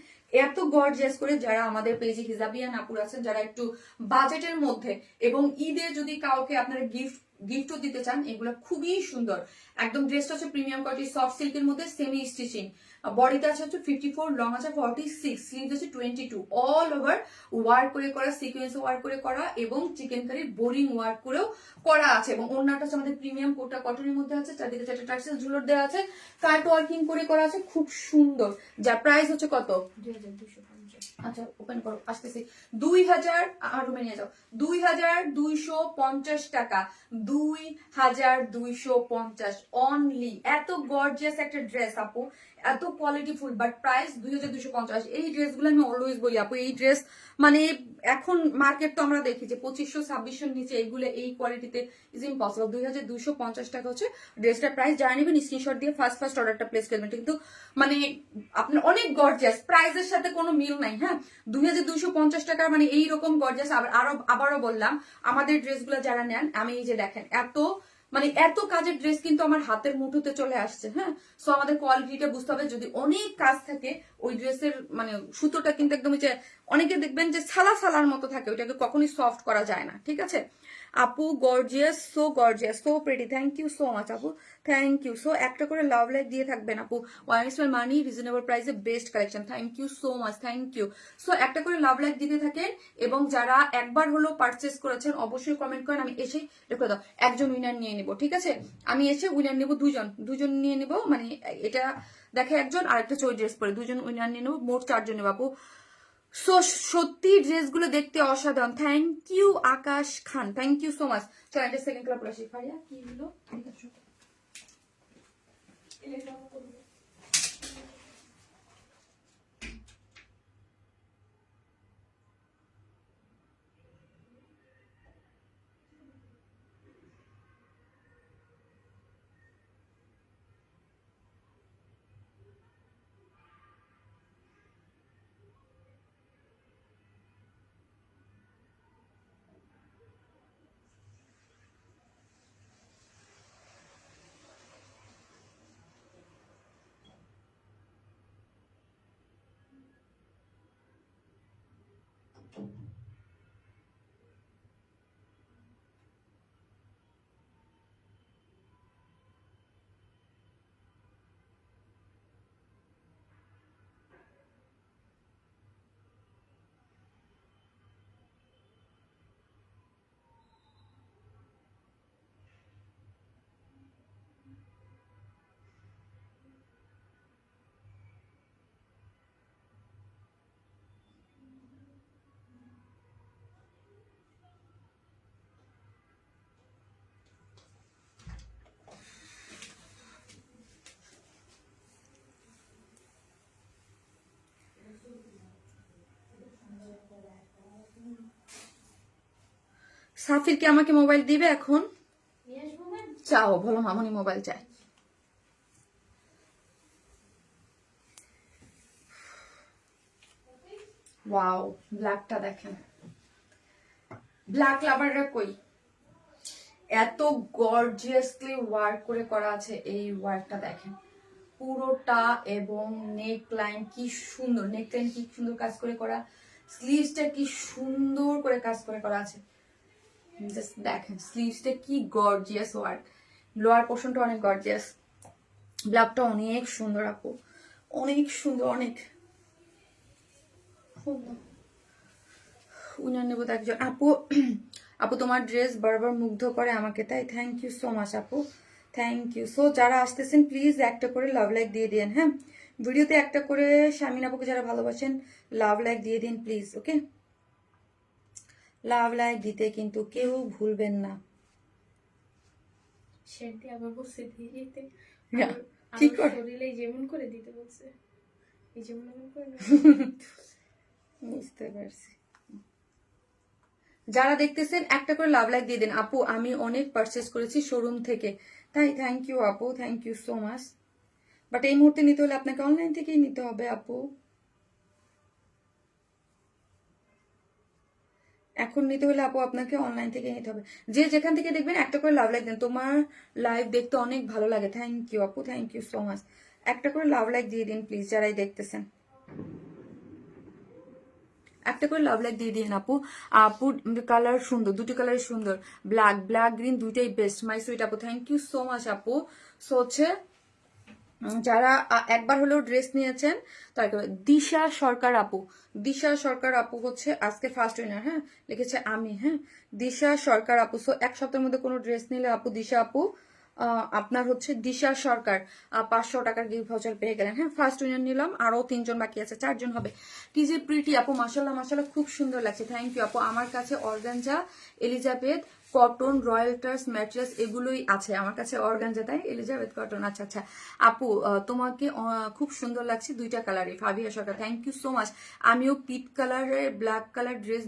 এত গর্জিয়াস করে। যারা আমাদের পেজে হিজাবিয়ান আপুর আছেন, যারা একটু বাজেটের মধ্যে এবং ঈদে যদি কাউকে আপনারা গিফটও দিতে চান, এগুলো খুবই সুন্দর। একদম ড্রেসটা হচ্ছে প্রিমিয়াম কোয়ালিটি সফট সিল্কের মধ্যে, সেমি স্টিচিং, বডিতে আছে হচ্ছে 54, লং আছে 46, স্লিভ আছে 22, অল ওভার ওয়ার্ক করে করা, সিকোয়েন্স ওয়ার্ক করে করা, এবং চিকেন কারি বোরিং ওয়ার্ক করেও করা আছে, এবং ওন্নাটা হচ্ছে আমাদের প্রিমিয়াম কোটা কটনের মধ্যে আছে, চারদিকে চারটে টার্সেল ঝুলর দেওয়া আছে, কাট ওয়ার্কিং করে করা আছে, খুব সুন্দর। যার প্রাইস হচ্ছে কত, 2250। আচ্ছা ওপেন করো, আসতেছি। 2000 রুমে নিয়ে যাও, 2250 টাকা, 2250 অনলি। এত গর্জিয়াস একটা ড্রেস আপু, এত কোয়ালিটিফুল, বাট প্রাইস 2250। এই ড্রেসগুলো আমি অলওয়েজ বলি আপু, এই ড্রেস মানে এখন মার্কেট তো আমরা দেখি যে 2500-2600 নিচে এইগুলো এই কোয়ালিটিতে ইজ ইম্পসিবল। 2250 টাকা হচ্ছে ড্রেসটার প্রাইস। যারা নেবেন স্ক্রিনশট দিয়ে ফার্স্ট অর্ডারটা প্লেস করবেন, কিন্তু মানে আপনার অনেক গর্জিয়াস, প্রাইসের সাথে কোনো মিল নাই, হ্যাঁ। 2250 টাকার মানে এইরকম গর্জিয়াস। আবারও বললাম, আমাদের ড্রেসগুলো যারা নেন, আমি এই যে দেখেন এত মানে এত কাজের ড্রেস কিন্তু আমার হাতের মুঠোতে চলে আসছে, হ্যাঁ। সো আমাদের কোয়ালিটিটা বুঝতে হবে, যদি অনেক কাজ থাকে ওই ড্রেসের মানে সুতোটা কিন্তু একদম যে অনেকে দেখবেন যে সালার মতো থাকে, ওইটাকে কখনোই সফট করা যায় না, ঠিক আছে। আপু gorgeous, so pretty, thank you so much আপু, থ্যাংক ইউ। সো একটা করে লাভ লাইক দিয়ে থাকবেন আপু। ওয়াইস মাই মানি, রিজনেবল প্রাইসে best collection, thank you so much, thank you. So একটা করে লাভ লাইক দিতে থাকেন, এবং যারা একবার হলো পারচেস করেছেন অবশ্যই কমেন্ট করেন, আমি এসেই রেখে দাও, একজন উইনার নিয়ে নিব, ঠিক আছে। আমি এসে উইনার নেব, দুজন নিয়ে নিব, মানে এটা দেখে একজন আর একটা চই ড্রেস পরে দুজন উইনার নিয়ে নেবো, মোট 4 জন নেবো আপু। সো সত্যি ড্রেসগুলো দেখতে অসাধারণ। Thank you Akash Khan, thank you so much. চল এটা সেকেন্ড কালার পরে আসি। ফারিয়া কি হলো? ঠিক আছে। সাফির কি আমাকে মোবাইল দিবে এখন? চাও বলো, মামনি মোবাইল চাই। ওয়াও, ব্ল্যাকটা দেখেন। ব্ল্যাক লাভাররা কই? এত গর্জিয়াসলি ওয়ার্ক করে করা আছে। এই ওয়ার্কটা দেখেন পুরোটা, এবং নেক লাইন কি সুন্দর, নেক লাইন কি সুন্দর কাজ করে করা, স্লিভসটা কি সুন্দর করে কাজ করে করা আছে। জাস্ট দেখেন স্লিভসটা কি গর্জিয়াস ওয়ার্ক, লোয়ার পোর্শনটা অনেক গর্জিয়াস, ব্ল্যাকটা অনেক সুন্দর আপু, অনেক সুন্দর, অনেক উনার নেবো একজন আপু। আপু তোমার ড্রেস বারবার মুগ্ধ করে আমাকে, তাই থ্যাংক ইউ সো মাচ আপু, থ্যাংক ইউ। সো যারা আসতেছেন প্লিজ একটা করে লাভ লাইক দিয়ে দিন, হ্যাঁ ভিডিওতে একটা করে শামিন আপুকে যারা ভালোবাসেন লাভ লাইক দিয়ে দিন প্লিজ, ওকে? লাভ লাইক দিতে কিন্তু কেউ ভুলবেন না। সেটি আবার বসে দিয়ে দিতে কি করে শরীরে যেমন করে দিতে বলছে, এই যেমন এমন করে না। বুঝতে পারছি। যারা দেখতেছেন একটা করে লাভ লাইক দিয়ে দিন আপু। আমি অনেক পারচেস করেছি শোরুম থেকে, তাই থ্যাংক ইউ আপু, thank you so much. But এই মুহূর্তে নিতে হলে আপনাকে অনলাইন থেকেই নিতে হবে আপু, এখন নিতে হলে আপু আপনাকে অনলাইন থেকে নিতে হবে। যে যেখান থেকে দেখবেন একটা করে লাভ লাইক দেন, তোমার লাইভ দেখতে অনেক ভালো লাগে। থ্যাংক ইউ আপু, থ্যাংক ইউ সো মাচ। একটা করে লাভ লাইক দিয়ে দিন প্লিজ যারাই দেখতেছেন, একটা করে লাভ লাইক দিয়ে দিন আপু। আপু কালার সুন্দর, দুটি কালার সুন্দর, ব্ল্যাক ব্ল্যাক গ্রিন দুইটাই বেস্ট মাই সুইট আপু, থ্যাংক ইউ সো মাচ আপু। সো হচ্ছে যারা একবার হলেও ড্রেস নিয়েছেন তার দিশা সরকার আপু, দিশা সরকার আপু হচ্ছে আজকে ফার্স্ট উইনার, হ্যাঁ লিখেছে আমি, হ্যাঁ দিশা সরকার আপু। সো এক সপ্তাহের মধ্যে কোনো ড্রেস নিলে আপু দিশা আপু আপনার হচ্ছে দিশা সরকার 500 টাকার গিফট ভাউচার পেয়ে গেলেন, হ্যাঁ ফার্স্ট উইনার নিলাম, আরো 3জন বাকি আছে, 4জন হবে। কি যে প্রিটি আপু, মাশাল্লাহ মাশাল্লাহ খুব সুন্দর লাগছে, থ্যাংক ইউ আপু। আমার কাছে অর্গানজা, এলিজাবেথ কটন, রয়্যালটার্স ম্যাট্রেস এগুলোই আছে আমার কাছে, অর্গানজা তাই এলিজাবেথ কটন। আচ্ছা আচ্ছা আপু তোমাকে খুব সুন্দর লাগছে দুইটা কালারে, Fabia Sarkar thank you so much. আমিও পিট কালারের ব্ল্যাক কালার ড্রেস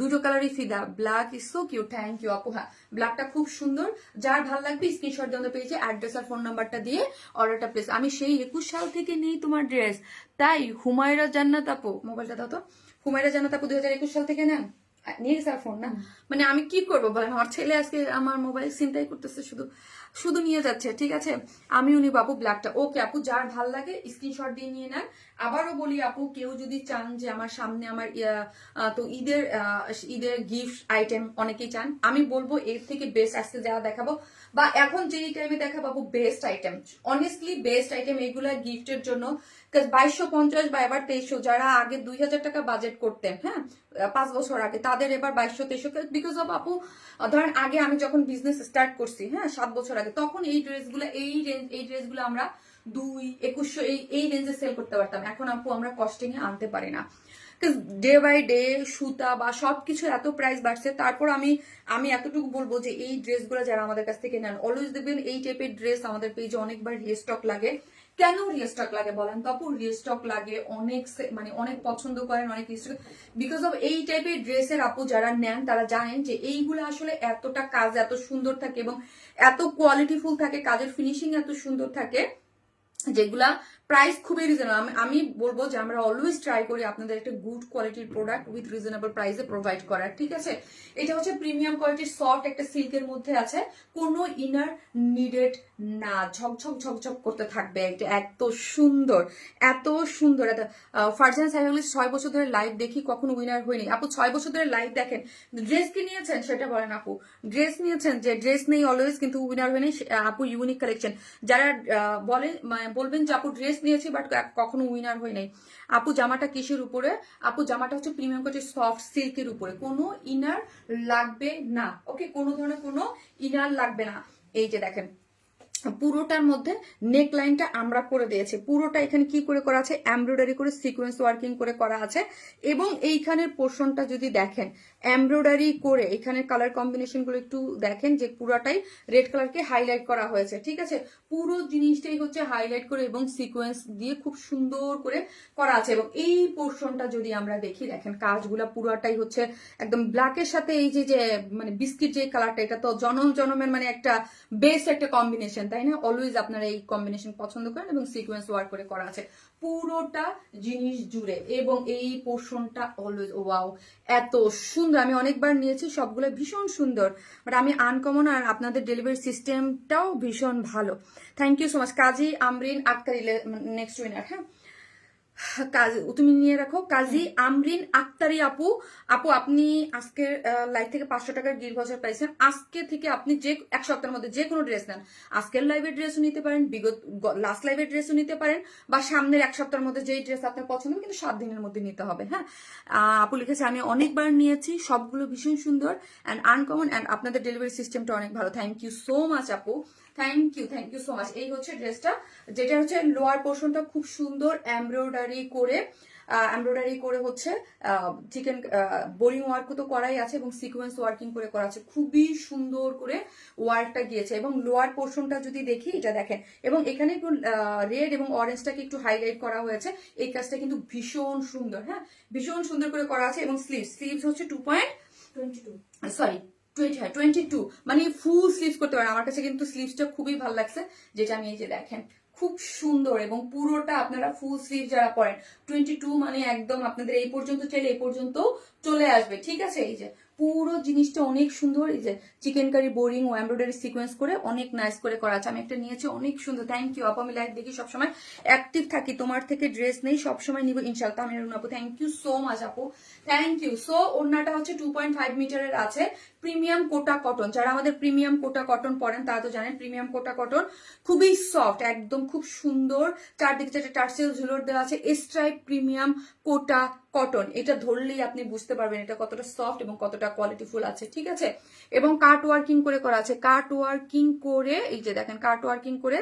দুটো কালারই ফিদা, black is so cute, thank you আপু। হ্যাঁ ব্ল্যাকটা খুব সুন্দর, যার ভালো লাগবে স্ক্রিনশট দিয়ে পেয়েছে, অ্যাড্রেস আর ফোন নাম্বারটা দিয়ে অর্ডারটা প্লেস। আমি সেই 21 সাল থেকে নেই তোমার ড্রেস, তাই হুমায়রা জান্নাত আপু, মোবাইলটা দাও তো, হুমায়রা জান্নাত আপু 2021 সাল থেকে নেন, নিয়ে গেছে ফোন না, মানে আমি কি করবো বলেন, আমার ছেলে আজকে আমার মোবাইল চিন্তাই করতেছে, শুধু শুধু নিয়ে যাচ্ছে, ঠিক আছে আমিও নিব আপু ব্ল্যাকটা। ওকে আপু যার ভাল লাগে স্ক্রিনশট দিয়ে নিয়ে নেন। আবারও বলি আপু, কেউ যদি চান যে আমার সামনে আমার তো ঈদের গিফট আইটেম অনেকেই চান, আমি বলবো এর থেকে বেস্ট আজকে যারা দেখাবো বা এখন যেই টাইমে দেখাবো আপু best item, honestly best item এগুলা গিফটের জন্য। 2250 বা এবার 2300, যারা আগে 2000 টাকা বাজেট করতেন, হ্যাঁ 5 বছর আগে, তাদের এবার 2200-2300, বিকজ অফ আপু ধরেন আগে আমি যখন বিজনেস স্টার্ট করছি, হ্যাঁ 7 বছর আগে, তখন এই ড্রেসগুলো আমরা 2100 এই রেঞ্জে সেল করতে পারতাম। এখন আপু আমরা কস্টিং এ আনতে পারি না, ডে বাই ডে সুতা বা সবকিছু এত প্রাইস বাড়ছে। তারপর আমি এতটুকু বলবো যে এই ড্রেসগুলো যারা আমাদের কাছ থেকে নেন অলওয়েজ দেখবেন এই টাইপের ড্রেস আমাদের পেজে অনেকবার রিস্টক লাগে। কেন রিস্টক লাগে বলেন তো আপু? রিস্টক লাগে অনেক মানে অনেক পছন্দ করেন, অনেক রিস্টক বিকজ অফ এই টাইপের ড্রেসের আপু যারা নেন তারা জানেন যে এইগুলো আসলে এতটা কাজ এত সুন্দর থাকে এবং এত কোয়ালিটিফুল থাকে, কাজের ফিনিশিং এত সুন্দর থাকে, যেগুলা প্রাইস খুবই রিজনেবল। আমি বলবো যে আমরা অলওয়েজ ট্রাই করি আপনাদের একটা গুড কোয়ালিটির প্রোডাক্ট উইথ রিজনেবল প্রাইসে প্রোভাইড করার, ঠিক আছে। এটা হচ্ছে প্রিমিয়াম কোয়ালিটির সফট একটা সিল্কের মধ্যে আছে, কোনো ইনার নিডেড না, ঝকঝক ঝকঝক করতে থাকবে। এটা এত সুন্দর, এত সুন্দর। ফারজানা সাইফুল 6 বছর ধরে লাইভ দেখি, কখনো উইনার হয়নি। আপু 6 বছর ধরে লাইভ দেখেন, ড্রেস কি নিয়েছেন সেটা বলেন আপু? ড্রেস নিয়েছেন? যে ড্রেস নেই অলওয়েজ কিন্তু উইনার হয়নি আপু। ইউনিক কালেকশন যারা বলবেন যে আপু ড্রেস নিয়েছি বাট কখনো উইনার হয় নাই। আপু জামাটা কিসের উপরে? আপু জামাটা হচ্ছে প্রিমিয়াম কোয়ালিটির সফট সিল্কের উপরে, কোনো ইনার লাগবে না, ওকে, কোনো ধরনের কোনো ইনার লাগবে না। এই যে দেখেন পুরোটার মধ্যে নেক লাইনটা আমরা করে দিয়েছি, পুরোটা এখানে কি করে করা আছে, এমব্রয়ডারি করে সিকোয়েন্স ওয়ার্কিং করে করা আছে। এবং এইখানের পোর্শনটা যদি দেখেন এমব্রয়ডারি করে, এখানের কালার কম্বিনেশন গুলো একটু দেখেন যে পুরাটাই রেড কালারকে হাইলাইট করা হয়েছে, ঠিক আছে। পুরো জিনিসটাই হচ্ছে হাইলাইট করে এবং সিকোয়েন্স দিয়ে খুব সুন্দর করে করা আছে। এবং এই পোর্শনটা যদি আমরা দেখি, দেখেন কাজগুলা পুরাটাই হচ্ছে একদম ব্ল্যাকের সাথে এই যে মানে বিস্কিট যে কালারটা, এটা তো জনম জনমের মানে একটা বেস্ট একটা কম্বিনেশন, তাই না? অলওয়েজ আপনারা এই কম্বিনেশন পছন্দ করেন এবং সিকোয়েন্স ওয়ার্ক করে করা আছে পুরোটা জিনিস জুড়ে। এবং এই পোর্শনটা অলওয়েজ ওয়াও, এত সুন্দর। আমি অনেকবার নিয়েছি, সবগুলো ভীষণ সুন্দর, বাট আমি আনকমন, আর আপনাদের ডেলিভারি সিস্টেমটাও ভীষণ ভালো। Thank you so much. Kazi Amrin Aktari next winner. হ্যাঁ, তুমি নিয়ে রাখো। কাজী আমরিন আক্তারি আপু, আপনি আজকের লাইভ থেকে 500 টাকার গিফট ভাউচার পাইছেন। আজকে থেকে আপনি যে এক সপ্তাহের মধ্যে যে কোনো ড্রেস নেন, আজকের লাইভের ড্রেসও নিতে পারেন, বিগত লাস্ট লাইভের ড্রেসও নিতে পারেন, বা সামনের এক সপ্তাহের মধ্যে যেই ড্রেস আপনার পছন্দ হবে, কিন্তু 7 দিনের মধ্যে নিতে হবে। হ্যাঁ, আপু লিখেছে আমি অনেকবার নিয়েছি, সবগুলো ভীষণ সুন্দর অ্যান্ড আনকমন, অ্যান্ড আপনাদের ডেলিভারি সিস্টেমটা অনেক ভালো। থ্যাংক ইউ সো মাচ আপু, থ্যাংক ইউ সো মাচ। এই হচ্ছে ড্রেসটা, যেটা হচ্ছে লোয়ার পোর্শনটা খুব সুন্দর এমব্রয়ডারি করে হচ্ছে চিকেন বোরিং ওয়ার্ক তো করাই আছে এবং সিকোয়েন্স ওয়ার্কিং করে করা আছে, খুবই সুন্দর করে ওয়ার্কটা গিয়েছে। এবং লোয়ার পোর্শনটা যদি দেখি, এটা দেখেন, এবং এখানে একটু রেড এবং অরেঞ্জটাকে একটু হাইলাইট করা হয়েছে। এই কাজটা কিন্তু ভীষণ সুন্দর, হ্যাঁ, ভীষণ সুন্দর করে করা আছে। এবং স্লিভস হচ্ছে 22 মানে ফুল স্লিভস করতে পারেন। আমার কাছে কিন্তু স্লিভসটা খুবই ভালো লাগছে, যেটা আমি এই যে দেখেন খুব সুন্দর, এবং পুরোটা আপনারা ফুল স্লিভ যারা পরেন 22 মানে একদম আপনাদের এই পর্যন্ত চাইলে এই পর্যন্ত চলে আসবে, ঠিক আছে। এই যে পুরো জিনিসটা অনেক সুন্দর, এই যে চিকেন কারি বোরিং ও এমব্রয়ডারি সিকোয়েন্স করে অনেক নাইস করে করা আছে। আমি একটা নিয়েছি, অনেক সুন্দর। থ্যাংক ইউ আপু, আমি লাইভ দেখি সবসময় অ্যাক্টিভ থাকি, তোমার থেকে ড্রেস নেই, সবসময় নিব ইনশাআল্লাহ। আমি আপু থ্যাংক ইউ সো মাচ আপু, থ্যাংক ইউ। সো ওড়নাটা হচ্ছে 2.5 মিটারের আছে, প্রিমিয়াম কোটা কটন। যারা আমাদের প্রিমিয়াম কোটা কটন পরেন তারা তো জানেন প্রিমিয়াম কোটা কটন খুবই সফট, একদম খুব সুন্দর। চারদিকে চারটে টার্সেল ঝুলোর দেওয়া আছে, স্ট্রাইপ প্রিমিয়াম কোটা কটন। এটা ধরলেই আপনি বুঝতে পারবেন এটা কতটা সফট এবং কতটা কোয়ালিটিফুল আছে, ঠিক আছে। এবং কাট ওয়ার্কিং করে করা আছে, কাট ওয়ার্কিং করে, এই যে দেখেন কাট ওয়ার্কিং করে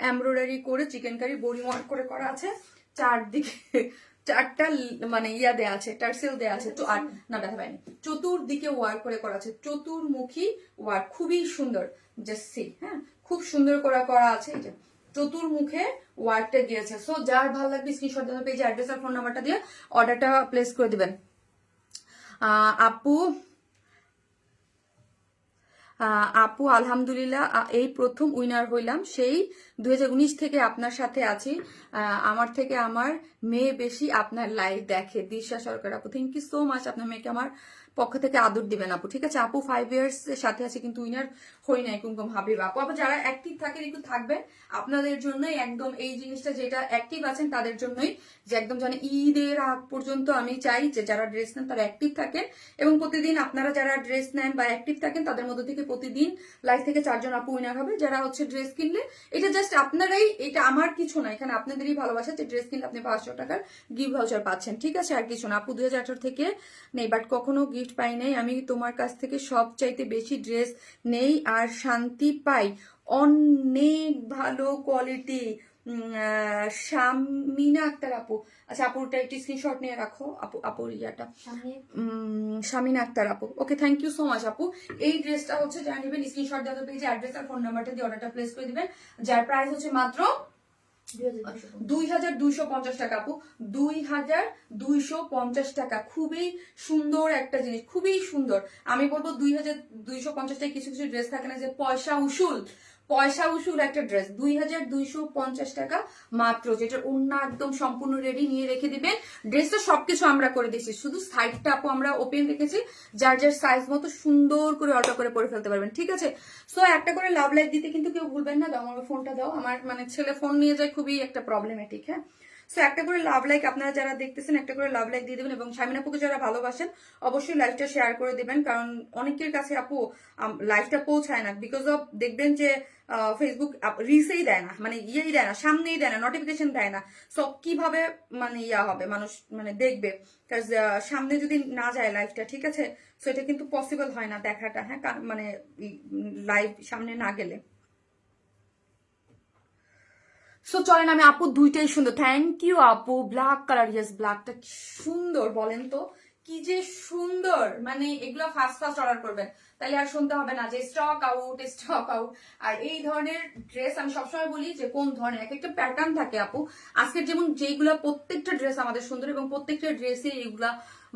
এমব্রয়ডারি করে চিকেন কারি বোরিং ওয়ার্ক করে করা আছে। চারদিকে চারটা মানে ইয়া দেয়া আছে, টার্সেল দেয়া আছে, তো আর না ব্যথা পাইনি। চতুর্দিকে ওয়ার্ক করে করা আছে, চতুর্মুখী ওয়ার্ক, খুবই সুন্দর। জাস্ট হ্যাঁ, খুব সুন্দর করে করা আছে। এই যে চতুর্মুখে ওয়ার্কটা দিয়েছে। সো যার ভালো লাগবে স্ক্রিনশট দেওয়ার পেজে অ্যাড্রেস আর ফোন নাম্বারটা দিয়ে অর্ডারটা প্লেস করে দিবেন। আপু আলহামদুলিল্লাহ, এই প্রথম উইনার হইলাম, সেই 2019 থেকে আপনার সাথে আছি। আমার থেকে আমার মেয়ে বেশি আপনার লাইভ দেখে। দিশা সরকার আপু, থ্যাংক ইউ সো মাচ। আপনার মেয়েকে আমার পক্ষ থেকে আদর দিবেন আপু, ঠিক আছে। আপু 5 ইয়ার্স এর সাথে আছে কিন্তু উইনার হই নাই কুমকুম হাবিব আপু। আপু যারা অ্যাক্টিভ থাকেন একটু থাকবেন, আপনাদের জন্যই একদম এই জিনিসটা, যেটা অ্যাক্টিভ আছেন তাদের জন্যই, যে একদম জানে ঈদের আগ পর্যন্ত আমি চাই যে যারা ড্রেস নেন তারা অ্যাক্টিভ থাকেন। এবং প্রতিদিন আপনারা যারা ড্রেস নেন বা অ্যাক্টিভ থাকেন তাদের মধ্যে থেকে প্রতিদিন লাইভ থেকে 4 জন আপু উইনার হবে যারা হচ্ছে ড্রেস কিনলে। এটা জাস্ট আপনারাই, এটা আমার কিছু না, এখানে আপনাদেরই ভালোবাসা যে ড্রেস কিনলে আপনি 500 টাকার গিফট ভাউচার পাচ্ছেন, ঠিক আছে, আর কিছু না। আপু 2018 থেকে নেই, বাট কখনো গিফট পাই নাই। আমি তোমার কাছ থেকে সব চাইতে বেশি ড্রেস নেই আর শান্তি পাই, অনেক ভালো কোয়ালিটি। শামিনা আক্তার আপু। আচ্ছা আপুরটা একটি স্ক্রিনশট নিয়ে রাখো, আপুর ইয়াটা শামিনা আক্তার আপু। Okay, thank you so much আপু। এই ড্রেসটা হচ্ছে যারা নেবেন স্ক্রিনশট দেওয়া পেজে অ্যাড্রেস আর ফোন নাম্বারটা দিয়ে অর্ডারটা প্লেস করে দিবেন, যার প্রাইস হচ্ছে মাত্র 2250 টাকা আপু, 2250 টাকা। খুবই সুন্দর একটা জিনিস, খুবই সুন্দর। আমি বলবো 2250 টাকা কিছু কিছু ড্রেস থাকে না যে পয়সা উসুল একটা ড্রেস। 2250 টাকা মাত্র, যেটার ওড়না একদম সম্পূর্ণ রেডি নিয়ে রেখে দিবেন। ড্রেসটা সবকিছু আমরা করে দিয়েছি, শুধু সাইডটা আপু আমরা ওপেন রেখেছি, যার যার সাইজ মতো সুন্দর করে অল্টার করে পরে ফেলতে পারবেন, ঠিক আছে। সো একটা করে লাভ লাইক দিতে কিন্তু কেউ ভুলবেন না। দাও আমার ফোনটা দাও, আমার মানে ছেলে ফোন নিয়ে যায়, খুবই একটা প্রবলেমেটিক। হ্যাঁ, সো একটা করে লাভ লাইক আপনারা যারা দেখতেছেন একটা করে লাভ লাইক দিয়ে দেবেন, এবং শামিনা আপুকে যারা ভালোবাসেন অবশ্যই লাইভটা শেয়ার করে দিবেন, কারণ অনেকের কাছে আপু লাইভটা পৌঁছায় না, বিকজ অফ দেখবেন যে ফেসবুক রিসেই দেয় না, মানে ইয়েই দেয় না, সামনেই দেয় না, নোটিফিকেশন দেয় না। সো কিভাবে মানে ইয়া হবে, মানুষ মানে দেখবে, সামনে যদি না যায় লাইভটা, ঠিক আছে। সো এটা কিন্তু পসিবল হয় না দেখাটা, হ্যাঁ, মানে লাইভ সামনে না গেলে। সো চলেন, আমি আপু দুইটাই সুন্দর, থ্যাংক ইউ আপু। ব্ল্যাক কালার, ইয়েস ব্ল্যাকটা সুন্দর, বলেন তো কি যে সুন্দর, মানে এগুলো ফার্স্ট অর্ডার করবেন, তাহলে আর শুনতে হবে না যে স্টক আউট। আর এই ধরনের ড্রেস আমি সবসময় বলি যে কোন ধরনের এক একটা প্যাটার্ন থাকে আপু। আজকের যেমন যেইগুলা প্রত্যেকটা ড্রেস আমাদের সুন্দর, এবং প্রত্যেকটা ড্রেসে এইগুলা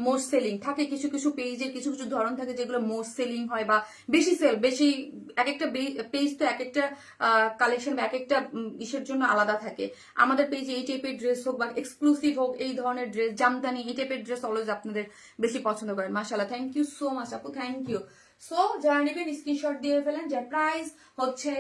মোস্ট সেলিং থাকে, কিছু কিছু পেজের কিছু কিছু ধরন থাকে যেগুলো মোস্ট সেলিং হয় বা বেশি এক একটা পেজ তো এক একটা কালেকশন বা এক একটা ইসের জন্য আলাদা থাকে। আমাদের পেজে এই টাইপের ড্রেস হোক বা এক্সক্লুসিভ হোক, এই ধরনের ড্রেস, জামদানি, এই টাইপের ড্রেস অলওয়েজ আপনাদের বেশি পছন্দ করেন। মাশাআল্লাহ, থ্যাংক ইউ সো মাচ আপু, থ্যাংক ইউ। সো যারা নেবেন স্ক্রিনশট দিয়ে ফেলেন, যার প্রাইস হচ্ছে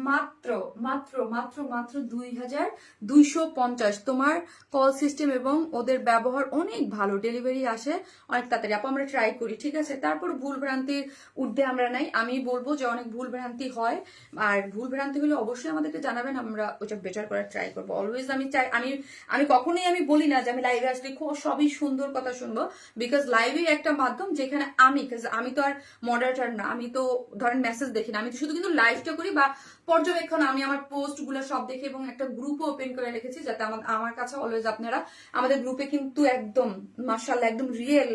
মাত্র মাত্র মাত্র মাত্র 2250। তোমার কল সিস্টেম এবং ওদের ব্যবহার অনেক ভালো, ডেলিভারি আসে অনেক তাড়াতাড়ি আপু, আমরা ট্রাই করি, ঠিক আছে। তারপর ভুল ভ্রান্তির ঊর্ধ্বে আমরা নাই, আমি বলবো যে অনেক ভুল ভ্রান্তি হয়, আর ভুল ভ্রান্তি হলে অবশ্যই আমাদেরকে জানাবেন, আমরা ওটা বেটার করার ট্রাই করবো। অলওয়েজ আমি চাই, আমি কখনোই আমি বলি না যে আমি লাইভে আসলে খুব সবই সুন্দর কথা শুনবো, বিকজ লাইভে একটা মাধ্যম যেখানে আমি তো আর মডারেটর না, আমি তো ধরেন মেসেজ দেখি না, আমি তো শুধু কিন্তু লাইভটা করি বা পর্যবেক্ষণ, আমি আমার পোস্ট গুলো সব দেখি, এবং একটা গ্রুপও ওপেন করে রেখেছি, যাতে আমার কাছে অলওয়েজ আপনারা আমাদের গ্রুপে কিন্তু একদম মাশাআল্লাহ একদম রিয়েল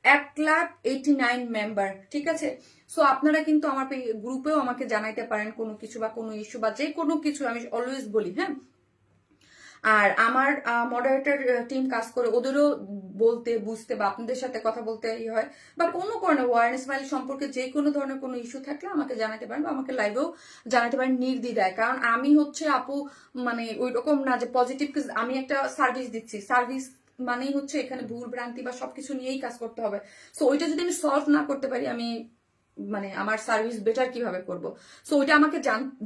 1,89 মেম্বার, ঠিক আছে। সো আপনারা কিন্তু আমার গ্রুপেও আমাকে জানাইতে পারেন কোনো কিছু বা কোনো ইস্যু বা যে কোনো কিছু, আমি অলওয়েজ বলি, হ্যাঁ। আর আমার মডারেটর টিম কাজ করে, ওদেরও বলতে বুঝতে বা আপনাদের সাথে কথা বলতে হয়, বা কোনো কারণে ওয়ারেন স্মাইল সম্পর্কে যে কোনো ধরনের কোনো ইস্যু থাকলে আমাকে জানাতে পারেন, বা আমাকে লাইভেও জানাতে পারেন নির্দ্বিধায়। কারণ আমি হচ্ছে আপু মানে ওই রকম না যে পজিটিভ, আমি একটা সার্ভিস দিচ্ছি, সার্ভিস মানেই হচ্ছে এখানে ভুল ভ্রান্তি বা সবকিছু নিয়েই কাজ করতে হবে। সো ওইটা যদি আমি সলভ না করতে পারি, আমি মানে আমার সার্ভিস বেটার কিভাবে করব। সো ওইটা আমাকে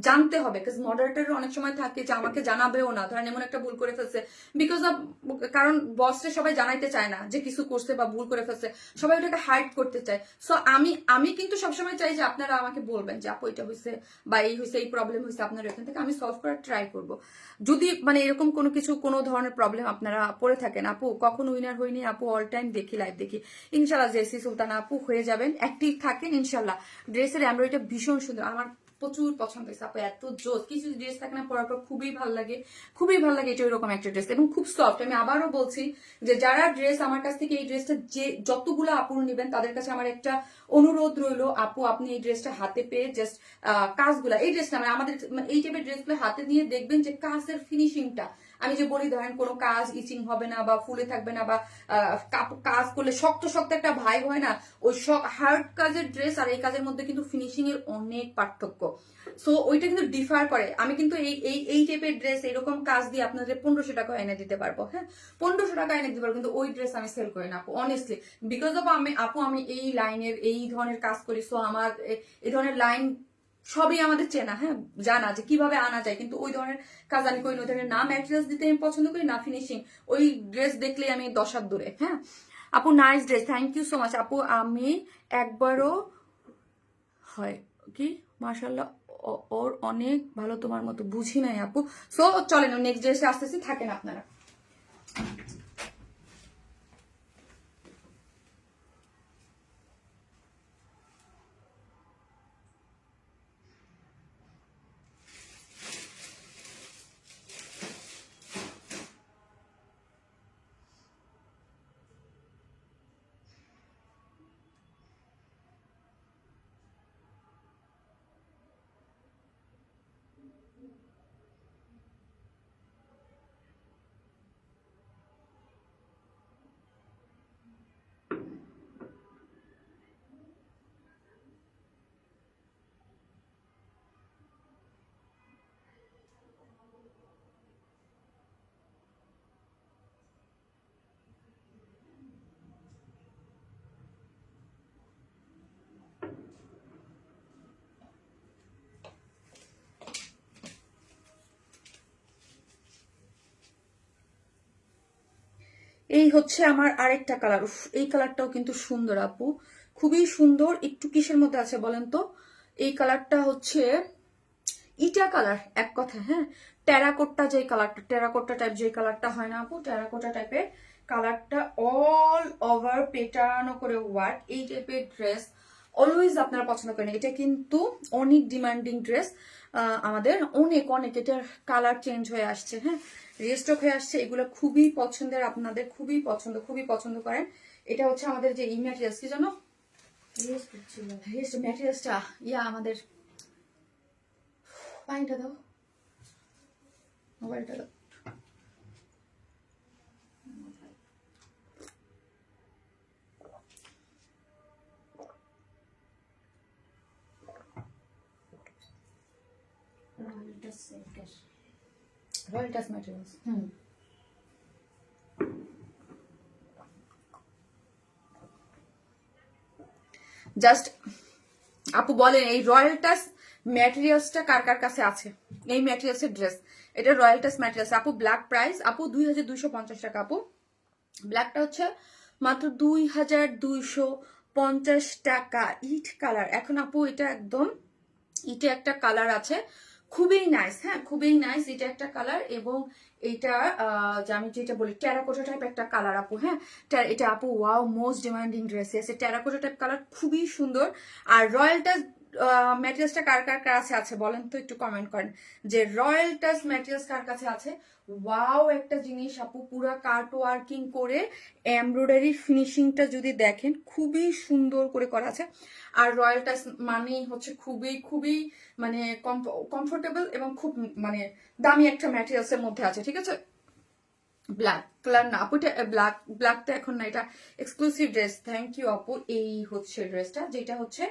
জানতে হবে, কারণ মডারেটর অনেক সময় থাকে যে আমাকে জানাবেও না, ধরেন এমন একটা ভুল করে ফেলছে, বিকজ অফ কারণ বসে সবাই জানাইতে চায় না যে কিছু করছে বা ভুল করে ফেলছে, সবাই ওটাকে হাইড করতে চায়। সো আমি কিন্তু সবসময় চাই যে আপনারা আমাকে বলবেন যে আপু এটা হয়েছে বা এই হয়েছে, এই প্রবলেম হয়েছে, আপনারা এখান থেকে আমি সলভ করার ট্রাই করব। যদি মানে এরকম কোনো কিছু কোনো ধরনের প্রবলেম আপনারা পড়ে থাকেন, আপু কখন উইনার হয়নি আপু, অল টাইম দেখি, লাইভ দেখি, ইনশাল্লাহ জেসি সুলতানা আপু হয়ে যাবেন, অ্যাক্টিভ থাকেন ইনশাল্লাহ। ড্রেসের এমব্রয়ডারিটা ভীষণ সুন্দর, আমার প্রচুর পছন্দ হয়েছে আপু, এত জোস। কিছু ড্রেস থাকে না পরার পর খুবই ভালো লাগে, খুবই ভালো লাগে, এটা ওইরকম একটা ড্রেস এবং খুব সফট। আমি আবারও বলছি যে যারা ড্রেস আমার কাছ থেকে এই ড্রেসটা যে যতগুলো আপু নেবেন, তাদের কাছে আমার একটা অনুরোধ রইলো, আপু আপনি এই ড্রেসটা হাতে পেয়ে জাস্ট কাজগুলা, এই ড্রেসটা মানে আমাদের এই টাইপের ড্রেসগুলো হাতে নিয়ে দেখবেন যে কাজের ফিনিশিংটা, আমি যে বলি ধরেন কোনো কাজ ইচিং হবে না বা ফুলে থাকবে না, বা কাজ করলে শক্ত শক্ত একটা ভাইব হয় না, ওই হার্ড কাজের ড্রেস আর এই কাজের মধ্যে কিন্তু ফিনিশিং এর অনেক পার্থক্য। সো ওইটা কিন্তু ডিফার করে। আমি কিন্তু এই টাইপের ড্রেস এরকম কাজ দিয়ে আপনাদের 1500 টাকা এনে দিতে পারবো, হ্যাঁ 1500 টাকা এনে দিতে পারবো, কিন্তু ওই ড্রেস আমি সেল করি না আপু, অনেস্টলি, বিকজ অফ আমি এই লাইনের এই ধরনের কাজ করি। সো আমার এই ধরনের লাইন সবই আমাদের চেনা, হ্যাঁ জানা যে কিভাবে আনা যায়, কিন্তু ওই ধরনের কাজ আমি করি না। ওই ধরনের না ম্যাটেরিয়ালস দিতে আমি পছন্দ করি, না ফিনিশিং। ওই ড্রেস দেখলে আমি 10 হাত দূরে। হ্যাঁ আপু nice dress, thank you so much আপু। আমি একবারও হয় কি মাশাআল্লাহ, ওর অনেক ভালো, তোমার মতো বুঝি নাই আপু। সো চলেন নেক্সট ড্রেসে আসতেছি, থাকেন আপনারা। এই হচ্ছে আমার আরেকটা কালার। এই কালারটাও কিন্তু সুন্দর আপু, খুবই সুন্দর। একটু কিসের মধ্যে আছে বলেন তো? এই কালারটা হচ্ছে ইটা কালার এক কথা, হ্যাঁ। টেরাকোটা যে কালারটা, টেরাকোটা টাইপ যে কালারটা হয় না আপু, টেরাকোটা টাইপের কালারটা, অল ওভার পেটানো করে ওয়ার্ক। এই টাইপের ড্রেস অলওয়েজ আপনারা পছন্দ করেন। এটা কিন্তু অনেক ডিমান্ডিং ড্রেস আমাদের, অনেক অনেক। এটার কালার চেঞ্জ হয়ে আসছে, হ্যাঁ, রিস্টক হয়ে আসছে। এগুলো খুবই পছন্দের, আপনাদের খুবই পছন্দ করেন। এটা হচ্ছে আমাদের যে এই ম্যাটেরিয়ালস, কি জানো ম্যাটেরিয়ালসটা, ইয়া আমাদের পানিটা দাও, মোবাইলটা দাও। রয়্যাল টাচ ম্যাটেরিয়ালস, জাস্ট আপু বলেন এই রয়্যাল টাচ ম্যাটেরিয়ালসটা কার কার কাছে আছে? এই ম্যাটেরিয়ালসের ড্রেস, এটা রয়্যাল টাচ ম্যাটেরিয়ালস আপু। ব্ল্যাক প্রাইস আপু 2250 টাকা আপু। ব্ল্যাকটা হচ্ছে মাত্র 2250 টাকা। ইট কালার এখন আপু, এটা একদম ইটে একটা কালার আছে, খুবই নাইস, হ্যাঁ খুবই নাইস। এটা একটা কালার, এবং এটা যে আমি যেটা বলি টেরাকোটা টাইপ একটা কালার আপু, হ্যাঁ। এটা আপু ওয়াও, মোস্ট ডিমান্ডিং ড্রেস আছে, টেরাকোটা টাইপ কালার, খুবই সুন্দর। আর রয়্যাল টাচ ম্যাটেরিয়ালসটা কার কার কাছে আছে বলেন তো, একটু কমেন্ট করেন যে রয়্যাল টাচ ম্যাটেরিয়ালস কার কাছে আছে। ওয়াও একটা জিনিস আপু, পুরা কাট ওয়ার্কিং করে এমব্রয়ডারি ফিনিশিংটা যদি দেখেন, খুবই সুন্দর করে করা আছে। আর রয়্যাল টাচ মানেই হচ্ছে খুবই মানে কমফোর্টেবল এবং খুব মানে দামি একটা ম্যাটেরিয়ালস এর মধ্যে আছে, ঠিক আছে। ব্ল্যাক কালার না আপু, ব্ল্যাকটা এখন না, এটা এক্সক্লুসিভ ড্রেস। থ্যাংক ইউ আপু। এই হচ্ছে ড্রেসটা, যেটা হচ্ছে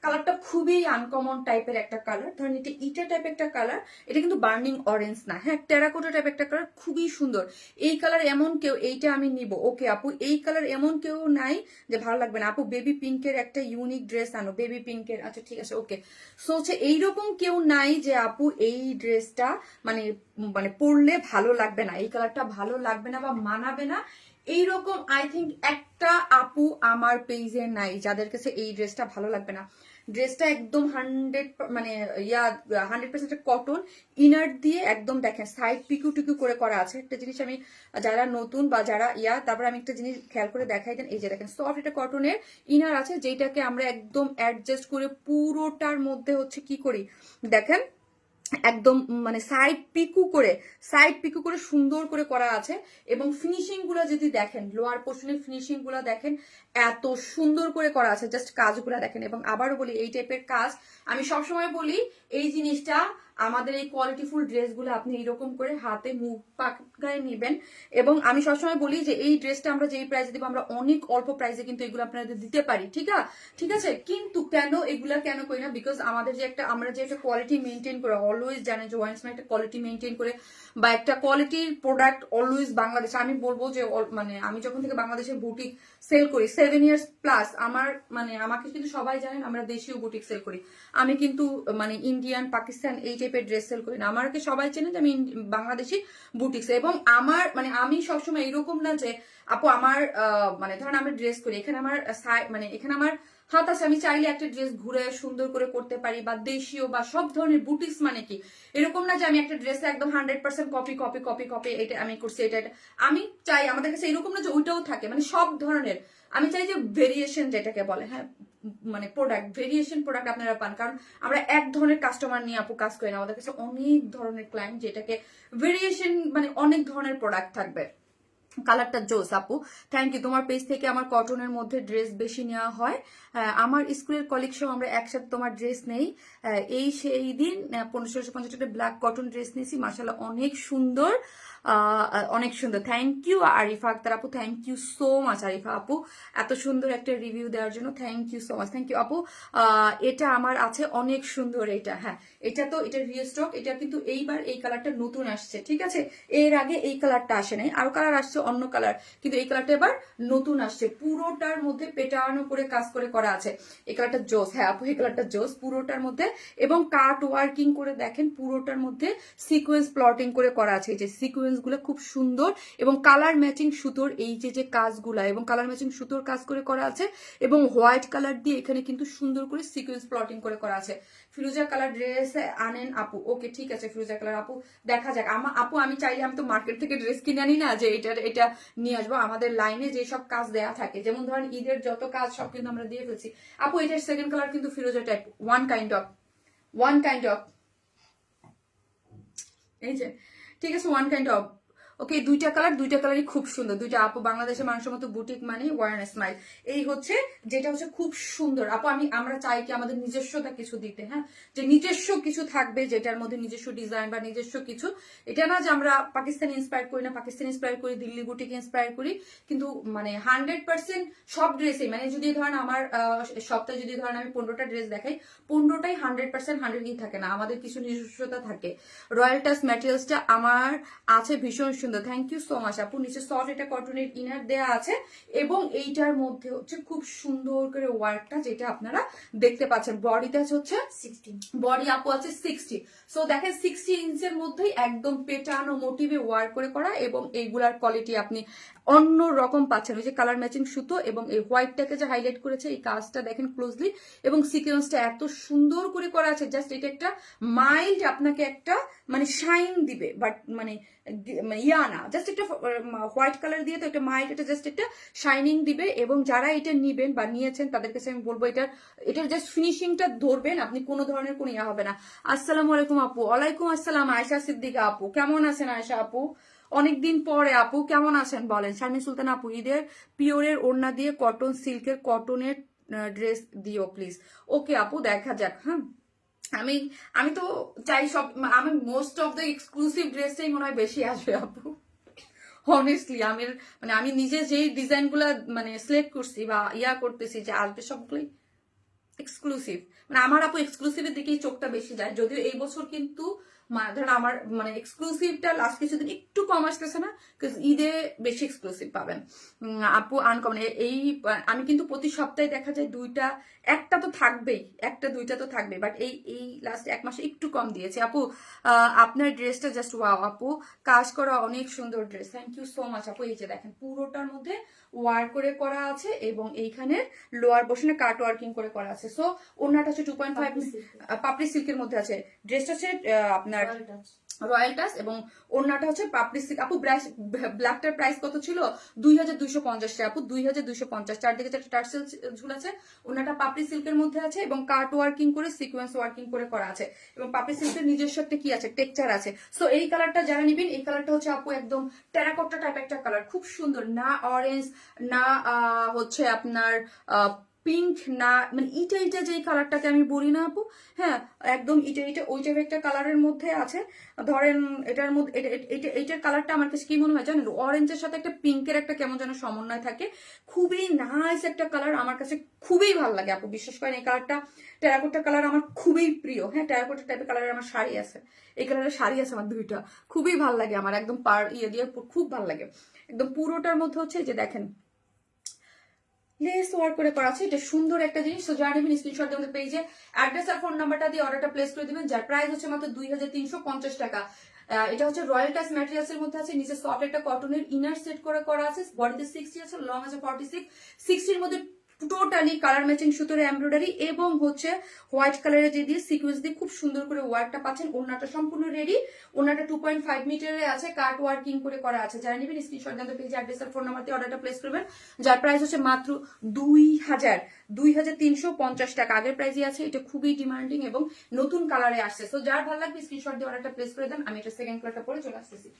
কালারটা খুবই আনকমন টাইপের একটা কালার। ধরেন এটা ইটা টাইপ একটা কালার, এটা কিন্তু বার্নিং অরেঞ্জ না, হ্যাঁ টেরাকোটা টাইপ একটা কালার, খুবই সুন্দর। এই কালার এমন কেউ, এইটা আমি নিব ওকে আপু। এই কালার এমন কেউ নাই যে ভালো লাগবে না আপু। বেবি পিঙ্কের একটা ইউনিক ড্রেস আনো, বেবি পিঙ্কের, আচ্ছা ঠিক আছে ওকে। সো হচ্ছে এইরকম কেউ নাই যে আপু এই ড্রেসটা মানে মানে পরলে ভালো লাগবে না, এই কালারটা ভালো লাগবে না বা মানাবে না, এইরকম আই থিঙ্ক একটা আপু আমার পেজে নাই যাদের কাছে এই ড্রেসটা ভালো লাগবে না। ড্রেসটা একদম 100 মানে 100% কটন ইনার দিয়ে একদম দেখেন সাইড পিকু টিকু করে করা আছে। একটা জিনিস আমি যারা নতুন বা যারা তারপর আমি একটা জিনিস খেয়াল করে দেখাই দেন, এই যে দেখেন সফট একটা কটনের ইনার আছে, যেটাকে আমরা একদম অ্যাডজাস্ট করে পুরোটার মধ্যে হচ্ছে কি করি দেখেন, একদম মানে সাইড পিকু করে সুন্দর করে করা আছে। এবং ফিনিশিং গুলো যদি দেখেন, লোয়ার পোর্শনের ফিনিশিং গুলো দেখেন, এত সুন্দর করে করা আছে, জাস্ট কাজগুলো দেখেন। এবং আবারও বলি, এই টাইপের কাজ আমি সবসময় বলি, এই জিনিসটা আমাদের এই কোয়ালিটিফুল ড্রেসগুলো আপনি এইরকম করে হাতে মুখ পাকায় নেবেন। এবং আমি সবসময় বলি যে এই ড্রেসটা আমরা যেই প্রাইসে দিব, আমরা অনেক অল্প প্রাইসে কিন্তু এগুলো আপনাদের দিতে পারি, ঠিক আছে। কিন্তু কেন এগুলা কেন করি না, বিকজ আমাদের যে একটা, আমরা যে একটা কোয়ালিটি মেনটেন করে, অলওয়েজ জানেন যে ওয়াইন্সম্যান একটা কোয়ালিটি মেনটেন করে বা একটা কোয়ালিটির প্রোডাক্ট অলওয়েজ বাংলাদেশে। আমি বলবো যে মানে আমি যখন থেকে বাংলাদেশে বুটিক সেল করি 7 ইয়ার্স প্লাস, আমার মানে আমাকে কিন্তু সবাই জানেন আমরা দেশীয় বুটিক সেল করি। আমি কিন্তু মানে ইন্ডিয়ান, পাকিস্তান এই টাইপের ড্রেস সেল করি না। আমাকে সবাই চেনে যে আমি বাংলাদেশি বুটিক্স। এবং আমার মানে আমি সবসময় এরকম না যে আপু আমার মানে ধরেন আমি ড্রেস করি, এখানে আমার মানে এখানে আমার হাত আছে, আমি চাইলে একটা ড্রেস ঘুরে সুন্দর করে করতে পারি, বা দেশীয় বা সব ধরনের বুটিক্স মানে কি এরকম না যে আমি একটা ড্রেসে একদম 100% কপি এটা আমি করছি, এটা আমি চাই। আমাদের কাছে এরকম না যে ওইটাও থাকে, মানে সব ধরনের আমি চাই যে ভেরিয়েশন যেটাকে বলে, হ্যাঁ মানে প্রোডাক্ট ভেরিয়েশন প্রোডাক্ট আপনারা পান। কারণ আমরা এক ধরনের কাস্টমার নিয়ে আপু কাজ করি না, আমাদের কাছে অনেক ধরনের ক্লায়েন্ট, যেটাকে ভেরিয়েশন মানে অনেক ধরনের প্রোডাক্ট থাকবে। কালারটা জোস আপু, থ্যাংক ইউ। তোমার পেজ থেকে আমার কটনের মধ্যে ড্রেস বেশি নেওয়া হয়, আমার স্কুলের কলিগ সহ আমরা একসাথে তোমার ড্রেস নেই। এই সেই দিন 1550 টাকা ব্ল্যাক কটন ড্রেস নিয়েছি, মাশাআল্লাহ অনেক সুন্দর, অনেক সুন্দর। থ্যাংক ইউ আরিফা আক্তার আপু, thank you so much Arifa আপু, এত সুন্দর একটা রিভিউ দেওয়ার জন্য thank you so much. Thank you আপু। এটা আমার আছে অনেক সুন্দর, এটা হ্যাঁ এটা তো এটা রিস্টক, এটা কিন্তু এইবার এই কালারটা নতুন আসছে, ঠিক আছে। এর আগে এই কালারটা আসে নাই, আরো কালার আসছে অন্য কালার, কিন্তু এই কালারটা এবার নতুন আসছে, পুরোটার মধ্যে পেটানো করে কাজ করে করা আছে। এই কালারটা জোস, হ্যাঁ আপু এই কালারটা জোস পুরোটার মধ্যে, এবং কাট ওয়ার্কিং করে দেখেন পুরোটার মধ্যে সিকোয়েন্স প্লটিং করে করা আছে। এই যে সিকোয়েন্স গুলো খুব সুন্দর, এবং কালার ম্যাচিং সুতোর এই যে কাজগুলা, এবং কালার ম্যাচিং সুতোর কাজ করে করা আছে, এবং হোয়াইট কালার দিয়ে এখানে কিন্তু সুন্দর করে সিকোয়েন্স প্লটিং করে করা আছে। ফিরোজা কালার ড্রেস আনেন আপু। ওকে ঠিক আছে ফিরোজা কালার আপু, দেখা যাক। আপু আমি চাইলে আমি তো মার্কেট থেকে ড্রেস কিনে আনি না যে এটা নিয়ে আসবো। আমাদের লাইনে যেসব কাজ দেয়া থাকে, যেমন ধরেন ঈদের যত কাজ সব কিন্তু আমরা দিয়ে ফেলছি। আপু এটার সেকেন্ড কালার কিন্তু ফিরোজা টাইপ, ওয়ান কাইন্ড অফ এই যে, ঠিক আছে, ওয়ান কাইন্ড অফ। ওকে, দুইটা কালারই খুব সুন্দর। দুইটা আপু বাংলাদেশের মানুষের মতো বুটিক মানে ওয়ার্ন স্মাইল, এই হচ্ছে যেটা হচ্ছে খুব সুন্দর। আপু আমরা চাই কি আমাদের নিজস্বতা কিছু দিতে, হ্যাঁ, যে নিজস্ব কিছু থাকবে, যেটার মধ্যে নিজস্ব ডিজাইন বা নিজস্ব কিছু। এটা না যে আমরা পাকিস্তানি ইন্সপায়ার করি না, পাকিস্তানি ইন্সপায়ার করি, দিল্লি বুটিক ইন্সপায়ার করি, কিন্তু মানে 100% সব ড্রেসে, মানে যদি ধরেন আমার সপ্তাহে যদি ধরেন আমি 15টা ড্রেস দেখাই, 15টাই 100% 100ই থাকে না, আমাদের কিছু নিজস্বতা থাকে। রয়্যাল টাচ ম্যাটেরিয়ালসটা আমার আছে ভীষণ সুন্দর, থ্যাংক ইউ সো মাচ আপু। নিচে সফট এটা কটনের ইনার দেয়া আছে, এবং এইটার মধ্যে হচ্ছে খুব সুন্দর করে ওয়ার্কটা, যেটা আপনারা দেখতে পাচ্ছেন। বডিটা হচ্ছে 16 বডি আপু আছে 60। সো দেখেন 60 ইঞ্চের মধ্যেই একদম পেটানো মোটিভে ওয়ার্ক করে করা, এবং এইগুলার কোয়ালিটি আপনি অন্য রকম পাচ্ছেন। ওই যে কালার ম্যাচিং সুতো এবং এই হোয়াইটটাকে যে হাইলাইট করেছে, এই কাজটা দেখেন ক্লোজলি, এবং সিকোয়েন্সটা এত সুন্দর করে করা আছে। জাস্ট এটা একটা মাইল্ড আপনাকে একটা মানে শাইন দিবে, বাট মানে ইয়া না, জাস্ট একটা হোয়াইট কালার দিয়ে তো একটা মাইল্ড, এটা জাস্ট একটা শাইনিং দিবে। এবং যারা এটা নিবেন বা নিয়েছেন তাদের কাছে আমি বলবো এটার জাস্ট ফিনিশিংটা ধরবেন, আপনি কোনো ধরনের কোনো ইয়া হবে না। আসসালামু আলাইকুম আপু। ওয়ালাইকুম আসসালাম আয়েশা সিদ্দিকা আপু, কেমন আছেন আয়েশা আপু? অনেকদিন পরে আপু, কেমন আছেন বলেন? শারমিন সুলতান আপু, ঈদের পিওরের ওড়না দিয়ে কটন সিল্কের কটনের ড্রেস দিও প্লিজ। ওকে আপু, দেখা যাক। হ্যাঁ, আমি আমি তো চাই সব, আমি মোস্ট অফ দ্য এক্সক্লুসিভ ড্রেসটাই মনে হয় বেশি আসবে আপু। অনেস্টলি আমি নিজে যেই ডিজাইন গুলা মানে সিলেক্ট করছি বা ইয়া করতেছি যে আসবে সবগুলোই এক্সক্লুসিভ। মানে আমার আপু এক্সক্লুসিভের দিকেই চোখটা বেশি যায়, যদিও এই বছর কিন্তু ধরেন আমার মানে এক্সক্লুসিভটা লাস্ট কিছুদিন একটু কম আসতেছে না, ঈদে বেশি এক্সক্লুসিভ পাবেন আপু। আনকমন এই আমি কিন্তু প্রতি সপ্তাহে দেখা যায় একটা তো থাকবেই, একটা দুইটা তো থাকবেই, বাট এই লাস্ট এক মাসে একটু কম দিয়েছে আপু। আপনার ড্রেসটা জাস্ট ওয়াও আপু, কাজ করা অনেক সুন্দর dress, thank you so much আপু। এই যে দেখেন পুরোটার মধ্যে ওয়ার্ক করে করা আছে, এবং এইখানে লোয়ার পোর্শনে কাট ওয়ার্কিং করে করা আছে। সো ওনাটা হচ্ছে 2.5 পাপড়ি সিল্কের মধ্যে আছে। ড্রেসটা হচ্ছে আপনার রয়্যাল টাচ, এবং ওড়নাটা হচ্ছে পাপড়ি সিল্ক। আপু ব্ল্যাকটার প্রাইস কত ছিল? 2250 টাকা আপু, 2250। চারদিকে একটা টার্সেল ঝুল আছে, ওড়নাটা পাপড়ি সিল্কের মধ্যে আছে, এবং কাট ওয়ার্কিং করে সিকোয়েন্স ওয়ার্কিং করে করা আছে, এবং পাপড়ি সিল্কের নিজস্ব একটা কি আছে, টেক্সচার আছে। সো এই কালারটা যারা নিবেন, এই কালারটা হচ্ছে আপু একদম টেরাকোটা টাইপ একটা কালার, খুব সুন্দর, না অরেঞ্জ না হচ্ছে আপনার পিঙ্ক, না মানে ইটা যে কালারটাকে আমি বলি না আপু, হ্যাঁ একদম ইটা ওই টাইপের একটা কালারের মধ্যে আছে। ধরেন এটার মধ্যে এইটার কালারটা আমার কাছে কি মনে হয় জানেন, অরেঞ্জের সাথে একটা পিঙ্কের একটা কেমন যেন সমন্বয় থাকে, খুবই নাইস একটা কালার, আমার কাছে খুবই ভালো লাগে আপু। বিশেষ করে এই কালারটা, টেরাকোটা কালার আমার খুবই প্রিয়। হ্যাঁ, টেরাকোটা টাইপের কালারের আমার শাড়ি আছে, এই কালারের শাড়ি আছে আমার দুইটা, খুবই ভালো লাগে আমার, একদম ইয়ে দিয়ে খুব ভালো লাগে। একদম পুরোটার মধ্যে হচ্ছে যে দেখেন লেস ওয়ার্ক করে করা আছে, এটা সুন্দর একটা জিনিস। তো যারা নেবেন স্ক্রিনশট দিয়ে পেজে অ্যাড্রেস আর ফোন নাম্বারটা দিয়ে অর্ডারটা প্লেস করে দিবেন, যার প্রাইস হচ্ছে মাত্র 2350 টাকা। এটা হচ্ছে রয়্যাল টাচ ম্যাটেরিয়ালস এর মধ্যে আছে, নিচে সফট একটা কটনের ইনার সেট করে করা আছে, বডিতে 60 আছে, লং আছে 46। 60-এর মধ্যে টোটালি কালার ম্যাচিং সুতোর এমব্রয়ডারি, এবং হচ্ছে হোয়াইট কালারের যে দিয়ে সিকোয়েন্স দিয়ে খুব সুন্দর করে ওয়ার্কটা পাচ্ছেন। ওড়নাটা সম্পূর্ণ রেডি, ওড়নাটা 2.5 মিটারে আছে, কাট ওয়ার্কিং করে করা আছে। যারা নেবেন স্ক্রিনশট দিয়ে পেজে অ্যাড্রেস আর ফোন নাম্বার দিয়ে অর্ডারটা প্লেস করবেন, যার প্রাইস হচ্ছে মাত্র 2350 টাকা। আগের প্রাইসই আছে, এটা খুবই ডিমান্ডিং এবং নতুন কালারে আসছে। সো যার ভালো লাগবে স্ক্রিনশট দিয়ে অর্ডারটা প্লেস করে দেন। আমি এটা সেকেন্ড কালারটা পরে চলে আসতেছি।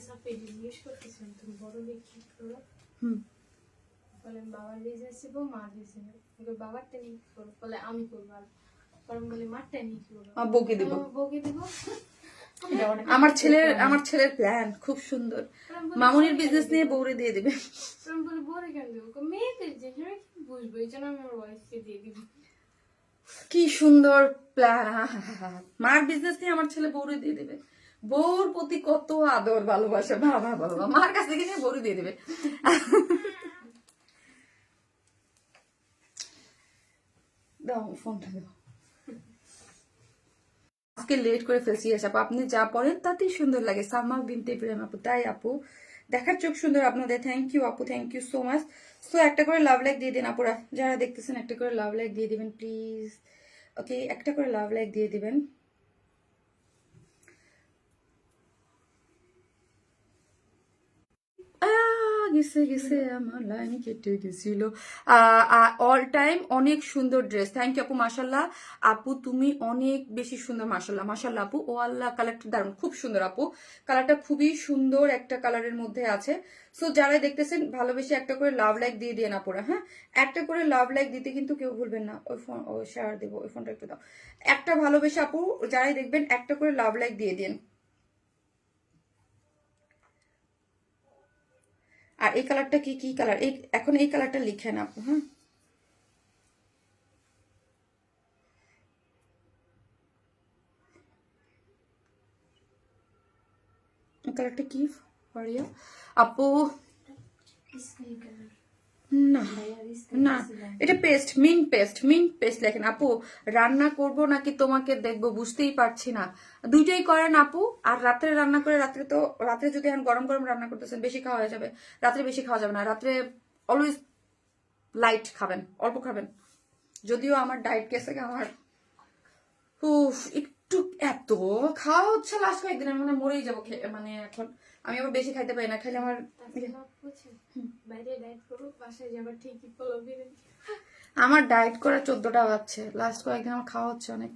সাপে জিজ্ঞেস করতেছিলাম তুমি বড় মেয়ে কি করো, হুম বলেন বাবার বিজনেস দিব মার বিজনেস, বাবারটা নিয়ে কি করবো, বলে আমি করবো, আর পরে আমি বলি মারটা নিয়ে কি করবো, বউকে দিব। বউকে দিব। আমার ছেলের প্ল্যান খুব সুন্দর, মামুনির বিজনেস নিয়ে বউরে দিয়ে দিবে। আমি বলি বউরে কেন দেবো, মেয়েদের যে কি বুঝবো, এই জন্য আমি আমার ওয়াইফকে দিয়ে দিব। কি সুন্দর প্ল্যান। মার বিজনেস নিয়ে আমার ছেলে বউরে দিয়ে দেবে। বউর প্রতি কত আদর ভালোবাসা, বাবা বাবা, মার কাছ থেকে নিয়ে বউরে দিয়ে দেবে। দাও ফোনটা দাও। আজকে লেট করে ফেলছি আপু, আপনি যা পড়েন তাতেই সুন্দর লাগে। সালমা বিনতে প্রেম আপু, তাই আপু দেখার চোখ সুন্দর আপনাদের। থ্যাংক ইউ আপু, thank you so much. So একটা করে লাভ লাইক দিয়ে দিন আপুরা, যারা দেখতেছেন একটা করে লাভ লাইক দিয়ে দিবেন প্লিজ। ওকে, একটা করে লাভ লাইক দিয়ে দিবেন। গেছে গেছে আমার লাইন কেটে গেছিল। অল টাইম অনেক সুন্দর ড্রেস। থ্যাংক ইউ আপু, মাশাল্লাহ আপু তুমি অনেক বেশি সুন্দর, মাশাল্লাহ মাশাল্লাহ আপু। ও আল্লাহ, কালারটা দারুণ, খুব সুন্দর আপু, কালারটা খুবই সুন্দর একটা কালারের মধ্যে আছে। সো যারা দেখতেছেন ভালোবেসে একটা করে লাভ লাইক দিয়ে দিয়ে আপুরা, হ্যাঁ একটা করে লাভ লাইক দিতে কিন্তু কেউ ভুলবেন না। ওই ফোন ও শেয়ার দেবো, ওই ফোনটা একটু দাও। একটা ভালোবেসে আপু যারাই দেখবেন একটা করে লাভ লাইক দিয়ে দিন। আর এই কালারটা কি কি কালার, এই এখন এই কালারটা লিখেন আপু, হ্যাঁ এই কালারটা কি ফারিয়া আপু? না না, এটা paste, mint paste, mint paste লেখেন আপু। রান্না করব নাকি তোমাকে দেখবো বুঝতেই পারছি না, দুইটাই করেন আপু। আর রাত্রে রান্না করে, রাত্রে তো রাত্রে যদি এখন গরম গরম রান্না করতেছেন বেশি খাওয়া হয়ে যাবে, রাত্রে বেশি খাওয়া যাবে না। রাত্রে অলওয়েজ লাইট খাবেন, অল্প খাবেন। যদিও আমার ডায়েট কেসে আমার একটু এত খাওয়া হচ্ছে লাস্ট কয়েকদিন, আমি মানে মরেই যাবো মানে এখন আমি আবার বেশি খাইতে পারি না, খাইলে আমার বাইরে ডায়েট করো, বাসায় যাবার ঠিকই ফলো বেড়ে। আমার ডায়েট করা 14টা বাজছে, লাস্ট কয়েকদিন আমার খাওয়া হচ্ছে অনেক।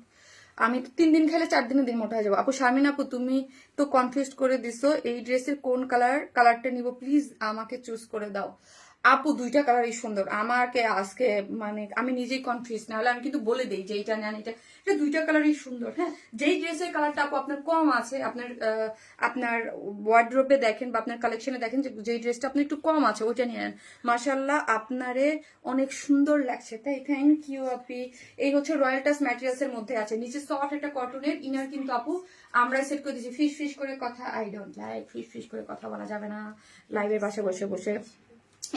আমি তো 3 দিন খেলে 4 দিনের দিন মোটা হয়ে যাবো। আপু শারমিন আপু তুমি তো কনফিউজ করে দিছো, এই ড্রেসের কোন কালারটা নিব প্লিজ আমাকে চুজ করে দাও। আপু দুইটা কালারই সুন্দর, আমাকে আজকে মানে আমি নিজেই কনফিউজ, না হলে আমি কিন্তু বলে দিই যে এইটা নেন, এটা দুইটা কালারই সুন্দর। হ্যাঁ, যেই ড্রেসের কালারটা আপু আপনার কম আছে, আপনার ওয়ার্ড্রোবে দেখেন বা আপনার কালেকশনে দেখেন যে যেই ড্রেসটা আপনার একটু কম আছে ওইটা নিয়ে নেন। মাশাল্লাহ আপনারে অনেক সুন্দর লাগছে, তাই থ্যাংক ইউ আপি। এই হচ্ছে রয়্যাল টাচ ম্যাটেরিয়ালস এর মধ্যে আছে, নিচে সফট একটা কটনের ইনার কিন্তু আপু আমরা সেট করে দিয়েছি। ফিস ফিস করে কথা, আই ডোন্ট লাইক ফিস ফিস করে কথা বলা যাবে না লাইভের পাশে বসে বসে।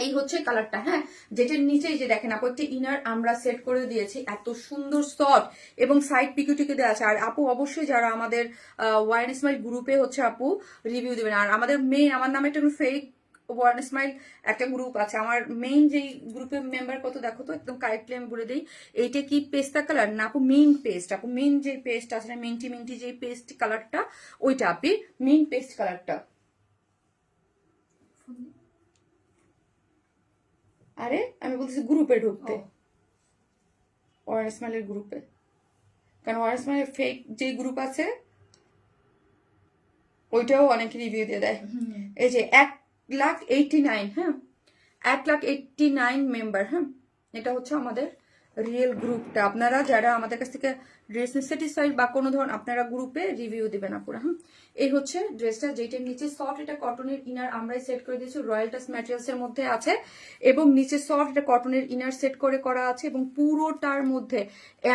এই হচ্ছে কালারটা, হ্যাঁ যেটার নিচে যে দেখেন আপু একটা ইনার আমরা সেট করে দিয়েছি, এত সুন্দর সফট এবং সাইড পিকুটিকে দেওয়া আছে। আর আপু অবশ্যই যারা আমাদের ওয়াইন স্মাইল গ্রুপে হচ্ছে আপু রিভিউ দেবেন। আর আমাদের মেইন, আমার নামে একটা ফেক ওয়ার্ন স্মাইল একটা গ্রুপ আছে, আমার মেইন যেই গ্রুপের মেম্বার কত দেখো তো, একদম কারেক্টলি আমি বলে দিই। এইটা কি পেস্তা কালার না আপু? মেইন পেস্ট আপু, মেইন যে পেস্ট আছে না, মিন্টি মিন্টি যে পেস্ট কালারটা ওইটা আপি, মেইন পেস্ট কালারটা। আরে আমি বলতেছি গ্রুপে ঢুকতে, ওয়ার্ন স্মাইলের গ্রুপে, কারণ ওয়ার্ন স্মাইলের ফেক যে গ্রুপ আছে ওইটাও অনেকে রিভিউ দিয়ে দেয়। এই যে 1,89,000, হ্যাঁ 1,89,000 মেম্বার, হ্যাঁ এটা হচ্ছে আমাদের রিয়েল গ্রুপটা। আপনারা যারা আমাদের কাছ থেকে ড্রেস স্যাটিসফাইড বা কোনো ধরনের আপনারা গ্রুপে রিভিউ দিবেন আপুরা। হ্যাঁ এই হচ্ছে ড্রেসটা, যেটার নিচে সফট এটা কটনের ইনার আমরাই সেট করে দিয়েছি, রয়্যাল টাচ ম্যাটেরিয়ালস এর মধ্যে আছে এবং নিচে সফট এটা কটনের ইনার সেট করে করা আছে এবং পুরোটার মধ্যে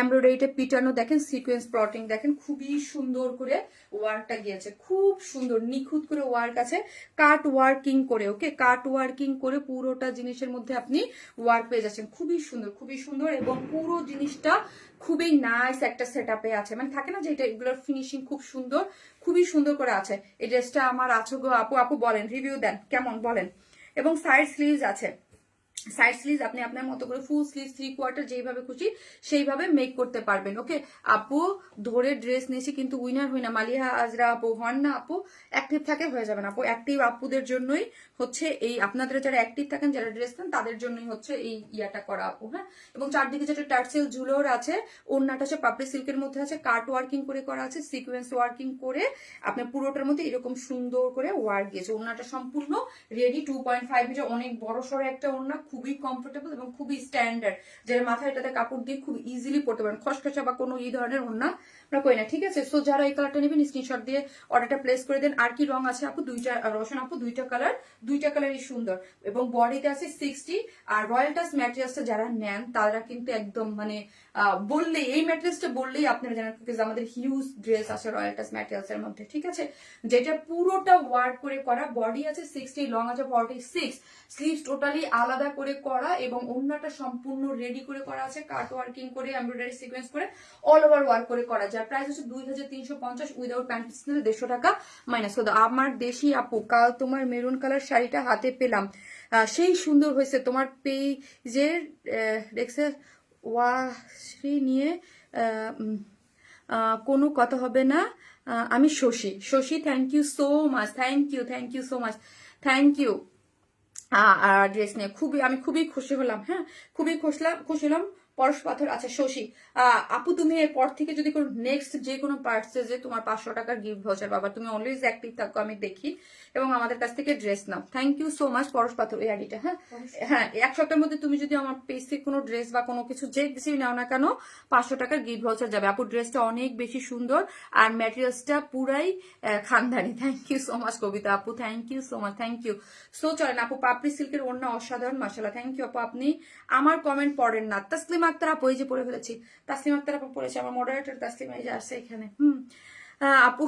এমব্রয়ডারিটা পিটানো দেখেন, সিকোয়েন্স প্লটিং দেখেন, খুবই সুন্দর করে ওয়ার্কটা গিয়েছে, খুব সুন্দর নিখুঁত করে ওয়ার্ক আছে, কাট ওয়ার্কিং করে, ওকে কাট ওয়ার্কিং করে পুরোটা জিনিসের মধ্যে আপনি ওয়ার্ক পেয়ে যাচ্ছেন, খুবই সুন্দর খুবই সুন্দর। এবং পুরো জিনিসটা খুবই নাইস একটা সেটআপে আছে, মানে থাকে না যে এটা এগুলোর ফিনিশিং খুব সুন্দর, খুবই সুন্দর করে আছে। এই ড্রেসটা আমার আছে গো আপু, আপু বলেন রিভিউ দেন কেমন বলেন। এবং সাইড স্লিভস আছে, সাইড স্লিভ আপনি আপনার মতো করে ফুল স্লিভ 3/4 যেইভাবে খুশি সেইভাবে মেক করতে পারবেন। ওকে আপু ধরে ড্রেস নিয়েছি কিন্তু উইনার হই না, মালিহা আজরা আপু হন না আপু, অ্যাক্টিভ থাকে হয়ে যাবেন আপু। অ্যাক্টিভ আপুদের জন্যই হচ্ছে এই, আপনাদের যারা অ্যাক্টিভ থাকেন যারা ড্রেস নেন তাদের জন্যই হচ্ছে এই ইয়াটা করা আপু। হ্যাঁ, এবং চারদিকে যেটা টার্সেল ঝুলোর আছে, ওড়নাটা হচ্ছে পাপড়ি সিল্কের মধ্যে আছে, কাট ওয়ার্কিং করে করা আছে, সিকোয়েন্স ওয়ার্কিং করে আপনার পুরোটার মধ্যে এরকম সুন্দর করে ওয়ার্ক গিয়েছে। ওড়নাটা সম্পূর্ণ রেডি, 2.5 মিটার, অনেক বড় সড়ো একটা ওড়না, খুবই কমফোর্টেবল এবং খুবই স্ট্যান্ডার্ড, যারা মাথায় এটাতে কাপড় দিয়ে খুব ইজিলি পড়তে পারেন, খসখসা বা কোনো এই ধরনের ওড়না আমরা করি না। ঠিক আছে, সো যারা এই কালারটা নেবেন স্ক্রিনশট দিয়ে অর্ডারটা প্লেস করে দেন। আর কি রং আছে আপু? দুইটা, রোশন আপু দুইটা কালারই সুন্দর, এবং বডিতে আছে 60। আর রয়্যাল টাচ ম্যাটেরিয়ালসটা যারা নেন তারা কিন্তু একদম মানে বললেই, এই ম্যাটেরিয়ালসটা বললেই আপনারা জানেন, বিকজ আমাদের হিউজ ড্রেস আছে রয়্যাল টাচ ম্যাটেরিয়ালস এর মধ্যে। ঠিক আছে, যেটা পুরোটা ওয়ার্ক করে করা, বডি আছে 60, লং আছে 46, স্লিভস টোটালি আলাদা করে করা, এবং ওড়নাটা সম্পূর্ণ রেডি করে করা আছে, কাট ওয়ার্কিং করে, এমব্রয়ডারি সিকোয়েন্স করে, অল ওভার ওয়ার্ক করে করা। যার প্রাইস হচ্ছে 2350, উইদাউট প্যান্ট নিলে 150 টাকা মাইনাস করে দাও। আমার দেশি আপু, কাল তোমার মেরুন কালার শাড়িটা হাতে পেলাম, সেই সুন্দর হয়েছে। তোমার পেজের দেখছে ওয়াশি নিয়ে কোনো কথা হবে না। আমি Shashi, thank you so much, thank you so much, thank you. Dress নিয়ে আমি খুবই খুশি হলাম। হ্যাঁ, খুবই খুশি হলাম। পরশ পাথর, আচ্ছা শশী আপু, তুমি এরপর থেকে যদি কোনো নেক্সট যে কোনো পার্সেজে তোমার 500 টাকার গিফট ভাউচার বাবা, তুমি অলওয়েজ অ্যাক্টিভ থাকো, আমি দেখি, এবং আমাদের কাছ থেকে ড্রেস নাও। থ্যাংক ইউ সো মাচ পরশ পাথর, এই আইডিটা। হ্যাঁ, এক সপ্তাহের মধ্যে তুমি যদি আমার পেজ থেকে কোনো ড্রেস বা কোনো কিছু যে কিছু নাও না কেন, 500 টাকার গিফট ভাউচার যাবে আপু। ড্রেসটা অনেক বেশি সুন্দর, আর ম্যাটেরিয়ালসটা পুরাই খানদানি। Thank you so much Kabita আপু, thank you so much, thank you. So চলেন আপু, পাপড়ি সিল্কের ওড়না অসাধারণ, মাশাআল্লাহ, থ্যাংক ইউ আপু। আপনি আমার কমেন্ট পড়েন না। তাসলিমা আক্তার আপু, এই যে পড়ে ফেলেছি, তাসলিমা আক্তার আপু পড়েছে, আমার মডারেটর তাসলিমা এই যে আসছে এখানে। আপু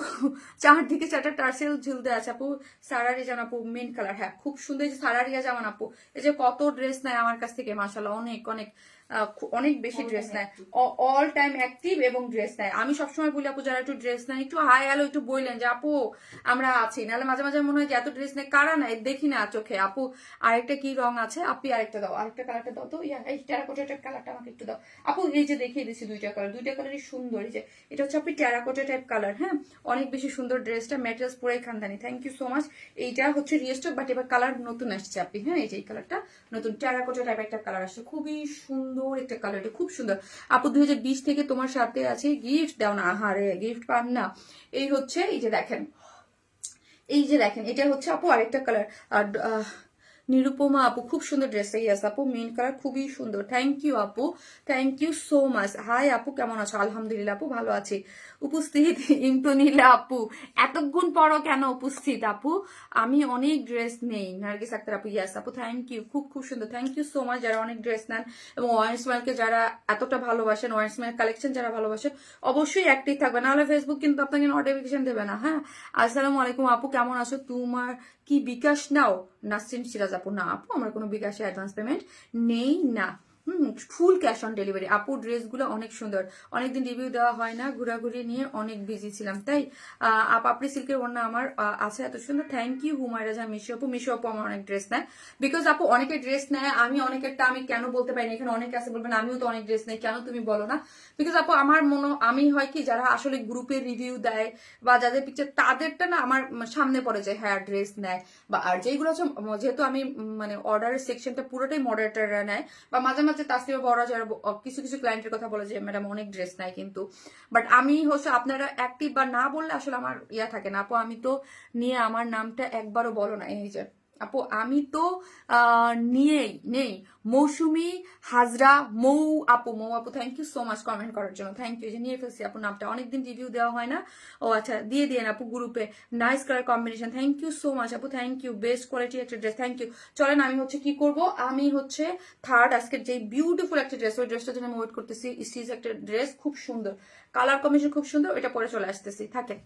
চারদিকে 4টা টার্সেল ঝুলতে আছে আপু। সারা রিজান আপু মেন কালার, হ্যাঁ খুব সুন্দর। এই যে সারা রিয়া জামান আপু, এই যে কত ড্রেস নেয় আমার কাছ থেকে, মাশাআল্লাহ, অনেক অনেক অনেক বেশি ড্রেস নেয়, অল টাইম অ্যাক্টিভ এবং ড্রেস নেয়। আমি সবসময় বলি আপু, যারা একটু ড্রেস নেয় একটু হাই হ্যালো একটু বললেন যে আপু আমরা আছি, নাহলে মাঝে মাঝে মনে হয় যে এত ড্রেস নেয় কারা নেয়, দেখি না চোখে। আপু আরেকটা কি রং আছে আপনি? আরেকটা দাও, আরেকটা কালারটা দাও তো, এই টেরাকোটা কালারটা আমাকে একটু দাও আপু। এই যে দেখিয়ে দিচ্ছি দুইটা কালারই সুন্দর। এই যে এটা হচ্ছে আপনি টেরাকোটা টাইপ কালার। হ্যাঁ, অনেক বেশি সুন্দর ড্রেসটা, ম্যাটেরিয়ালস পুরাই খানদানি। Thank you so much. এইটা হচ্ছে রিস্টক, বাট এবার কালার নতুন আসছে আপনি। হ্যাঁ, এই যে এই কালারটা নতুন টেরাকোটা টাইপ একটা কালার আসছে, খুবই সুন্দর একটা কালার, এটা খুব সুন্দর আপু। 2020 থেকে তোমার সাথে আছে, গিফট দাও না। আহারে গিফট পান না। এই হচ্ছে, এই যে দেখেন, এটা হচ্ছে আপু আরেকটা কালার। আর নিরুপমা আপু, খুব সুন্দর ড্রেসটা। ইয়েস আপু, মেন কালার খুবই সুন্দর। থ্যাংক ইউ আপু, thank you so much. Hi আপু, কেমন আছো? আলহামদুলিল্লাহ আপু, ভালো আছি। উপস্থিত ইমতনিলা আপু, এতক্ষণ পরও কেন উপস্থিত আপু? আমি অনেক ড্রেস নেই। নার্গিস আক্তার আপু, ইয়েস আপু, থ্যাংক ইউ, খুব খুব সুন্দর। থ্যাংক ইউ সো মাচ যারা অনেক ড্রেস নেন, এবং ওয়ান স্মাইলকে যারা এতটা ভালোবাসেন, ওয়ান স্মাইল কালেকশন যারা ভালোবাসেন, অবশ্যই অ্যাক্টিভ থাকবে, নাহলে ফেসবুক কিন্তু আপনাকে নোটিফিকেশন দেবে না। হ্যাঁ, আসসালামু আলাইকুম আপু, কেমন আছো? তোমার কি বিকাশ নাও? নাসরিন সিরাজ আপু, না আপু আমার কোনো বিকাশে অ্যাডভান্স পেমেন্ট নেই না, ফুল ক্যাশ অন ডেলিভারি। আপু ড্রেসগুলো অনেক সুন্দর, অনেকদিন রিভিউ দেওয়া হয় না, ঘোরাঘুরি নিয়ে অনেক বিজি ছিলাম, তাই পাপড়ি সিল্কের ওড়না আমার আছে এত সুন্দর। থ্যাংক ইউ হুমায়রা জাহান মিশু আপু আমার অনেক ড্রেস নেয়, বিকজ আপু অনেকে ড্রেস নেয়, আমি অনেকেরটা আমি কেন বলতে পারি না, এখানে অনেকে আছে বলবেন আমিও তো অনেক ড্রেস নেই, কেন তুমি বলো না? বিকজ আপু আমার আমি হয় কি, যারা আসলে গ্রুপে রিভিউ দেয় বা যাদের পিকচার, তাদেরটা না আমার সামনে পড়ে যায়, হ্যাঁ ড্রেস নেয়। বা আর যেগুলো হচ্ছে, যেহেতু আমি মানে অর্ডারের সেকশনটা পুরোটাই মডারেটররা নেয়, বা মাঝে মাঝে তাসলিমা বড় যারা কিছু কিছু ক্লায়েন্টের কথা বলে যে ম্যাডাম অনেক ড্রেস নেয়, কিন্তু বাট আমি হচ্ছে আপনারা অ্যাক্টিভ বা না বললে আসলে আমার ইয়া থাকে না আপু। আমি তো নিয়ে আমার নামটা একবারও বলো না, এই যে আপু আমি তো নিয়েই নেই। মৌসুমি হাজরা মৌ আপু, thank you so much comment করার জন্য, থ্যাংক ইউ। যে নিয়ে ফেলছি আপু নামটা, অনেকদিন রিভিউ দেওয়া হয় না। ও আচ্ছা, দিয়ে দিয়েন আপু গ্রুপে, nice colour combination, thank you so much আপু, থ্যাংক ইউ, বেস্ট কোয়ালিটি একটা ড্রেস, থ্যাংক ইউ। চলেন আমি হচ্ছে কি করব, আমি হচ্ছে থার্ড আজকের যে বিউটিফুল একটা ড্রেস, ওই ড্রেসটার জন্য আমি ওয়েট করতেছি। স্টিচ একটা ড্রেস, খুব সুন্দর কালার কম্বিনেশন, খুব সুন্দর, ওইটা পরে চলে আসতেছি, থাকে।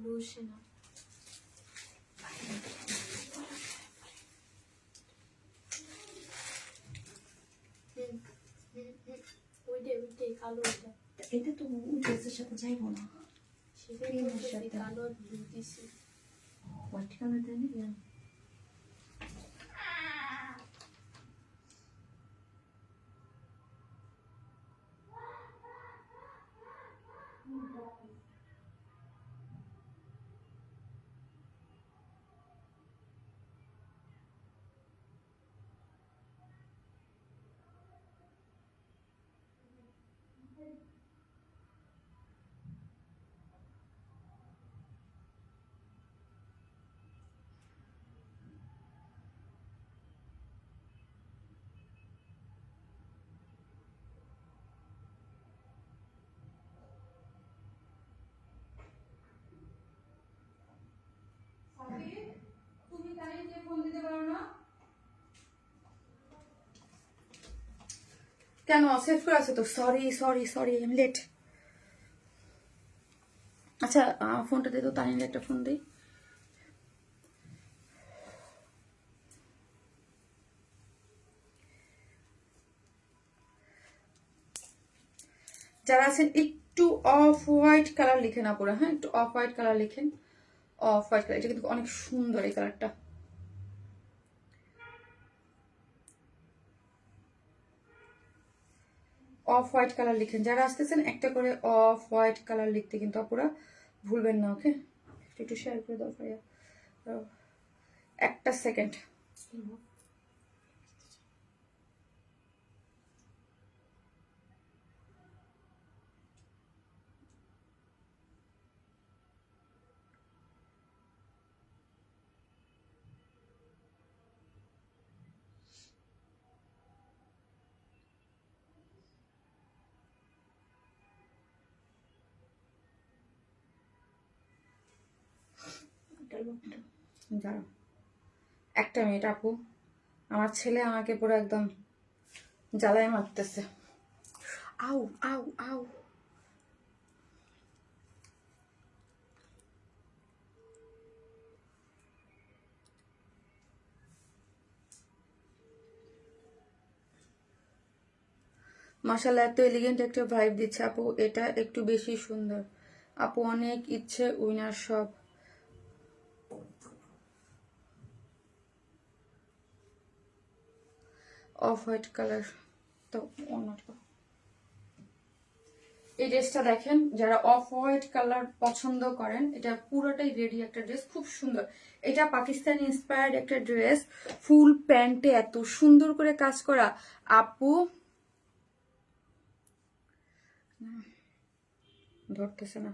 লুসে না ওইটাই কালো ওইটা এটা তো ড্রেসের সাথে যাইবো না। সেটাই Cream এর বলতেছি, সাথে। কালো আর ব্লু দিছি হোয়াইট কালার দেন না। তুমি তাই যে ফোন দিতে পারো না কেন? সেভ করে আছে তো। সরি সরি সরি, আমি লেট। আচ্ছা ফোনটা দিয়ে তো, তানির একটা ফোন দিই। যারা আছেন একটু অফ হোয়াইট কালার লিখেন আপুরা, হ্যাঁ একটু অফ হোয়াইট কালার লিখেন। অফ হোয়াইট কালার, এটা কিন্তু অনেক সুন্দর এই কালারটা। অফ হোয়াইট কালার লিখেন যারা আসতেছেন, একটা করে অফ হোয়াইট কালার লিখতে কিন্তু আপুরা ভুলবেন না। ওকে, একটু শেয়ার করে দাও ভাইয়া, একটা সেকেন্ড। দাঁড়াও একটা মিনিট আপু, আমার ছেলে আমাকে পুরো একদম জ্বালায় মারতেছে। আউ আউ আউ। মাশাআল্লাহ, এত এলিগেন্ট একটা ভাইব দিচ্ছে আপু, এটা একটু বেশি সুন্দর আপু। অনেক ইচ্ছে উইনার সব। অফ হোয়াইট কালার তো অন্যটা। এই ড্রেসটা দেখেন, যারা অফ হোয়াইট কালার পছন্দ করেন, এটা পুরোটাই রেডি একটা ড্রেস, খুব সুন্দর। এটা পাকিস্তানি ইন্সপায়ার্ড একটা ড্রেস, ফুল প্যান্টে এত সুন্দর করে কাজ করা আপু। ধরতেছে না।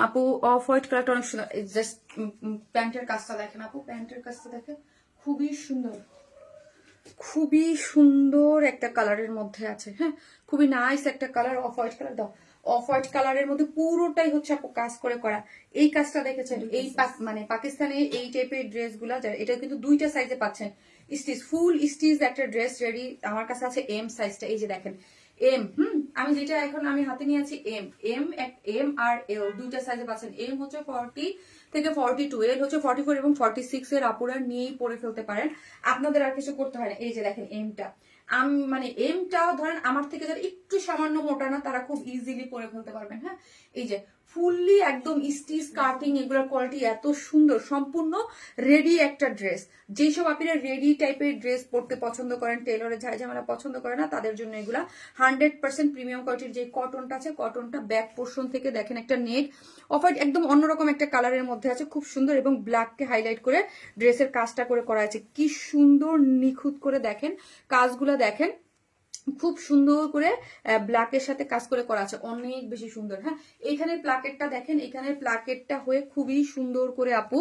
আপু অফ হোয়াইট কালারটা অনেক সুন্দর। জাস্ট প্যান্টের কাজটা দেখেন আপু, প্যান্টের কাজটা দেখেন, খুবই সুন্দর, খুবই সুন্দর একটা কালারের মধ্যে আছে। হ্যাঁ, খুবই নাইস একটা কালার। অফ হোয়াইট কালার দাও। অফ হোয়াইট কালারের মধ্যে পুরোটাই হচ্ছে আপু কাজ করে করা। এই কাজটা দেখেছেন, এই মানে পাকিস্তানে এই টাইপের ড্রেস গুলা, এটা কিন্তু দুইটা সাইজে পাচ্ছেন। স্টিচ, ফুল স্টিচ একটা ড্রেস রেডি। আমার কাছে আছে এম সাইজটা, এই যে দেখেন এম। আমি যেটা এখন আমি হাতে নিয়ে আছি এম। এম আর এল দুইটা সাইজে পাচ্ছেন। এম হচ্ছে 40 থেকে 42, এল হচ্ছে 44 এবং 46 এর আপুরা নিয়েই পরে ফেলতে পারেন, আপনাদের আর কিছু করতে হয় না। এই যে দেখেন এমটা, মানে এমটা ধরেন আমার থেকে যারা একটু সামান্য মোটা না, তারা খুব ইজিলি পরে ফেলতে পারবেন। হ্যাঁ, এই যে ফুললি একদম স্টিচ কাটিং, এগুলোর কোয়ালিটি এত সুন্দর, সম্পূর্ণ রেডি একটা ড্রেস। যেসব আপনারা রেডি টাইপের ড্রেস পরতে পছন্দ করেন, টেলরের ঝামেলা পছন্দ করে না, তাদের জন্য এগুলা 100% প্রিমিয়াম কোয়ালিটির। যে কটনটা আছে, কটনটা ব্যাক পোর্শন থেকে দেখেন একটা নেট অফ একদম অন্যরকম একটা কালারের মধ্যে আছে, খুব সুন্দর, এবং ব্ল্যাককে হাইলাইট করে ড্রেসের কাজটা করে করা আছে। কি সুন্দর নিখুঁত করে দেখেন কাজগুলো, দেখেন খুব সুন্দর করে ব্ল্যাকের সাথে কাজ করে করা আছে, অনেক বেশি সুন্দর। হ্যাঁ, এইখানে প্লাকেটটা দেখেন, এখানের প্লাকেটটা হয়ে খুবই সুন্দর করে আপু,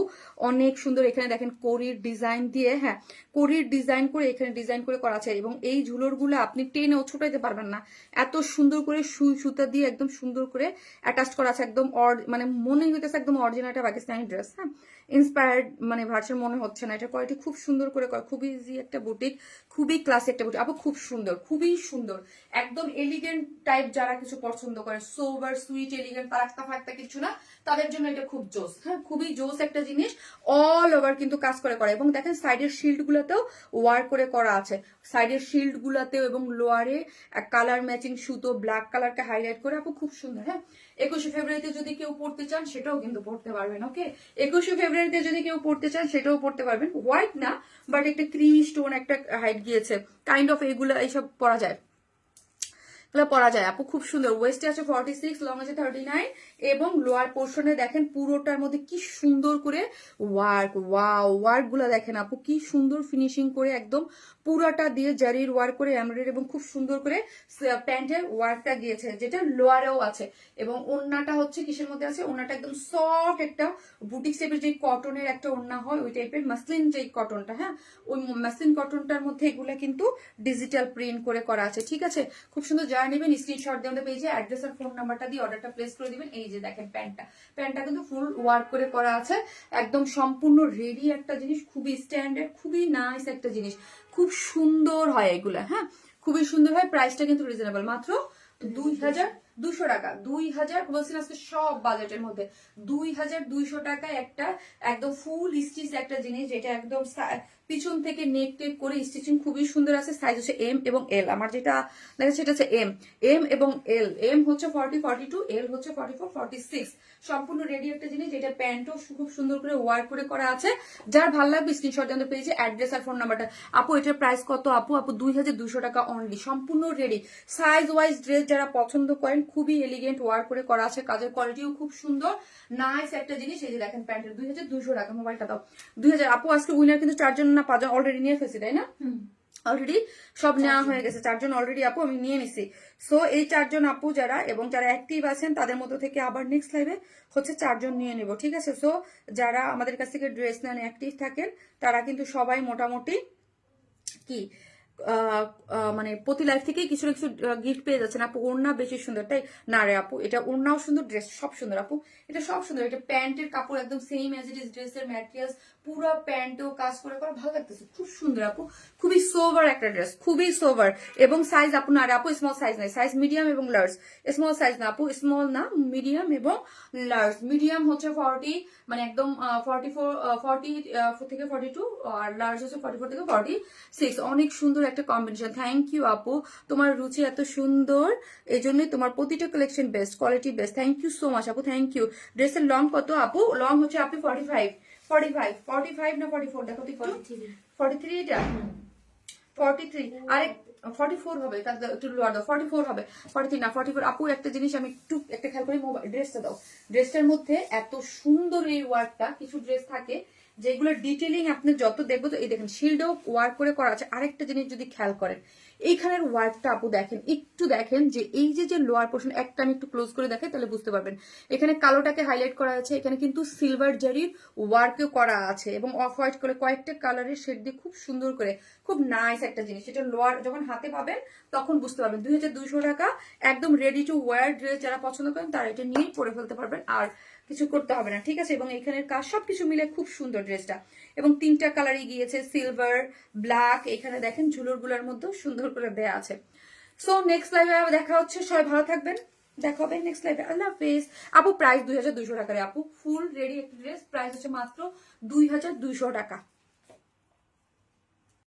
অনেক সুন্দর। এখানে দেখেন কড়ির ডিজাইন দিয়ে, হ্যাঁ কড়ির ডিজাইন করে এখানে ডিজাইন করে করা আছে, এবং এই ঝুলোরগুলো আপনি টেনেও ছোটাইতে পারবেন না, এত সুন্দর করে সুই সুতা দিয়ে একদম সুন্দর করে অ্যাটাচ করা আছে, একদম মানে মনে হইতেছে একদম অরিজিনাল একটা পাকিস্তানি ড্রেস। হ্যাঁ, ইন্সপায়ার্ড মানে ভার্সন মনে হচ্ছে না, এটা কোয়ালিটি খুব সুন্দর করে করা, খুবই ইজি একটা বুটিক, খুবই ক্লাসি একটা বুটিক আপু, খুব সুন্দর, খুবই সুন্দর, একদম এলিগেন্ট টাইপ যারা কিছু পছন্দ করে, সোবার সুইট এলিগেন্ট ফারাক্তা ফারাক্তা কিছু না, তাদের জন্য এটা খুব জোস। হ্যাঁ, খুবই জোস একটা জিনিস, অল ওভার কিন্তু কাজ করে করা, এবং দেখেন সাইডের শিল্ড গুলাতেও ওয়ার করে করা আছে, সাইডের শিল্ড গুলাতেও, এবং লোয়ারে কালার ম্যাচিং সুতো ব্ল্যাক কালারকে হাইলাইট করে আপু, খুব সুন্দর। হ্যাঁ, 21শে ফেব্রুয়ারিতে যদি কেউ পড়তে চান সেটাও কিন্তু পড়তে পারবেন। ওকে, 21শে ফেব্রুয়ারিতে যদি কেউ পড়তে চান সেটাও পড়তে পারবেন, হোয়াইট না বাট একটা ক্রিমি স্টোন একটা হাইট গিয়েছে, কাইন্ড অফ এগুলো এইসব পরা যায়, এগুলো পরা যায় আপু, খুব সুন্দর। ওয়েস্টে আছে 46, লং আছে 39, এবং লোয়ার পোর্শনে দেখেন পুরোটার মধ্যে কি সুন্দর করে ওয়ার্ক, ওয়াও ওয়ার্ক গুলা দেখেন আপু, কি সুন্দর ফিনিশিং করে একদম পুরাটা দিয়ে জারির ওয়ার্ক করে এমব্রয়ডারি, এবং খুব সুন্দর করে প্যান্টের ওয়ার্কটা গিয়েছে, যেটা লোয়ারেও আছে। এবং ওড়নাটা হচ্ছে কিসের মধ্যে আছে, ওড়নাটা একদম সফট একটা বুটিক টাইপের যে কটনের একটা ওড়না হয়, ওই টাইপের মাসলিন যে কটনটা, হ্যাঁ ওই মাসলিন কটনটার মধ্যে এগুলা কিন্তু ডিজিটাল প্রিন্ট করে করা আছে। ঠিক আছে, খুব সুন্দর। যারা নেবেন স্ক্রিনশট দিয়ে আমাদের পেজে অ্যাড্রেস আর ফোন নাম্বারটা দিয়ে অর্ডারটা প্লেস করে দিবেন। এই যে দেখেন প্যান্টটা কিন্তু ফুল ওয়ার্ক করে করা আছে, একদম সম্পূর্ণ রেডি একটা জিনিস, খুবই স্ট্যান্ডার্ড, খুবই নাইস একটা জিনিস, খুব সুন্দর হয় এগুলা। হ্যাঁ, খুবই সুন্দর হয়, প্রাইসটা কিন্তু রিজনেবল, মাত্র 2200 টাকা, 2000 বলছেন আজকে সব বাজেটের মধ্যে, 2200 টাকায় একটা একদম ফুল স্টিচ একটা জিনিস, যেটা একদম পিছন থেকে নেক টেক করে স্টিচিং খুবই সুন্দর আছে। সাইজ হচ্ছে এম এবং এল, আমার যেটা দেখা সেটা হচ্ছে এম এবং এল, এম হচ্ছে 40 42, এল হচ্ছে 44 46, সম্পূর্ণ রেডি একটা জিনিস, যেটা প্যান্টও খুব সুন্দর করে ওয়ার্ক করে করা আছে। যার ভালো লাগবে স্ক্রিনশট দিয়ে আমাদের পেজে অ্যাড্রেস আর ফোন নাম্বারটা। আপু এটার প্রাইস কত আপু? আপু 2200 টাকা অনলি, সম্পূর্ণ রেডি, সাইজ ওয়াইজ ড্রেস যারা পছন্দ করেন, খুবই এলিগেন্ট ওয়ার্ক করে করা আছে, কাজের কোয়ালিটিও খুব সুন্দর, নাইস একটা জিনিস। এই যে দেখেন প্যান্টের 2200 টাকা, মোবাইলটা দাও 2000। আপু আজকে উইনার কিন্তু 4 জন না 5 জন অলরেডি নিয়ে ফেলছি, তাই না? অলরেডি সব নেওয়া হয়ে গেছে, 4 জন অলরেডি আপু আমি নিয়ে নিছি। সো এই 4 জন আপু যারা, এবং যারা অ্যাক্টিভ আছেন তাদের মধ্যে থেকে আবার নেক্সট লাইভে হচ্ছে 4 জন নিয়ে নেব। ঠিক আছে, সো যারা আমাদের কাছ থেকে ড্রেস নেন অ্যাক্টিভ থাকেন, তারা কিন্তু সবাই মোটামুটি কি মানে প্রতি লাইফ থেকেই কিছু না কিছু গিফট পেয়ে যাচ্ছেন আপু। ওড়না বেশি সুন্দর, তাই না রে আপু? এটা ওড়নাও সুন্দর, ড্রেস সব সুন্দর আপু, এটা সব সুন্দর। এটা প্যান্টের কাপড় একদম সেম অ্যাজ ইট ইজ, ড্রেসের ম্যাটেরিয়ালস পুরো প্যান্টেও কাজ করে করা, ভালো লাগতেছে, খুব সুন্দর আপু, খুবই সোভার একটা ড্রেস, খুবই সোভার। এবং সাইজ আপু না রে আপু, স্মল সাইজ নাই, সাইজ মিডিয়াম এবং লার্জ, স্মল সাইজ না আপু, স্মল না, মিডিয়াম এবং লার্জ। মিডিয়াম হচ্ছে 40, মানে একদম 40 থেকে 42, আর লার্জ হচ্ছে 44 থেকে 46। অনেক সুন্দর একটা কম্বিনেশন। থ্যাংক ইউ আপু, তোমার রুচি এত সুন্দর, এই জন্যই তোমার প্রতিটা collection best, quality best. Thank you so much আপু, থ্যাংক ইউ। ড্রেসের লং কত আপু? লং হচ্ছে আপনি 45 না 44, দেখো তো 43, এটা 43, আরে 44 হবে, একটু লোয়ার দাও, 44 হবে, 43 না 44 আপু। একটা জিনিস আমি একটু একটা খেয়াল করি, ড্রেসটা দাও, ড্রেসটার মধ্যে এত সুন্দর এই ওয়ার্কটা, কিছু ড্রেস থাকে যেগুলো ডিটেলিং আপনি যত দেখবো, তো এই দেখেন শিল্ডও ওয়ার্ক করে করা আছে। আরেকটা জিনিস যদি খেয়াল করেন, এইখানের ওয়ার্কটা আপু দেখেন, একটু দেখেন যে এই যে লোয়ার পোর্শন, একটা আমি একটু ক্লোজ করে দেখাই তাহলে বুঝতে পারবেন। এখানে কালোটাকে হাইলাইট করা আছে, এখানে কিন্তু সিলভার জারির ওয়ার্কও করা আছে, এবং অফ হোয়াইট করে কয়েকটা কালারের শেড দিয়ে খুব সুন্দর করে, খুব নাইস একটা জিনিস। এটা লোয়ার যখন হাতে পাবেন তখন বুঝতে পারবেন। 2200 টাকা, একদম রেডি টু ওয়্যার ড্রেস যারা পছন্দ করেন তারা এটা নিয়েই পরে ফেলতে পারবেন, আর কিছু করতে হবে না। ঠিক আছে, এবং এখানের কাজ সবকিছু মিলে খুব সুন্দর ড্রেসটা, এবং 3টা কালারই গিয়েছে, সিলভার, ব্ল্যাক, এখানে দেখেন ঝুলোর গুলার মধ্যেও সুন্দর করে দেয়া আছে। সো নেক্সট লাইভে আবার দেখা হচ্ছে, সবাই ভালো থাকবেন, দেখা হবে নেক্সট লাইভে, আল্লাহ হাফেজ। আপু প্রাইস 2200 টাকা রে আপু, ফুল রেডি একটা ড্রেস, প্রাইস হচ্ছে মাত্র 2200 টাকা।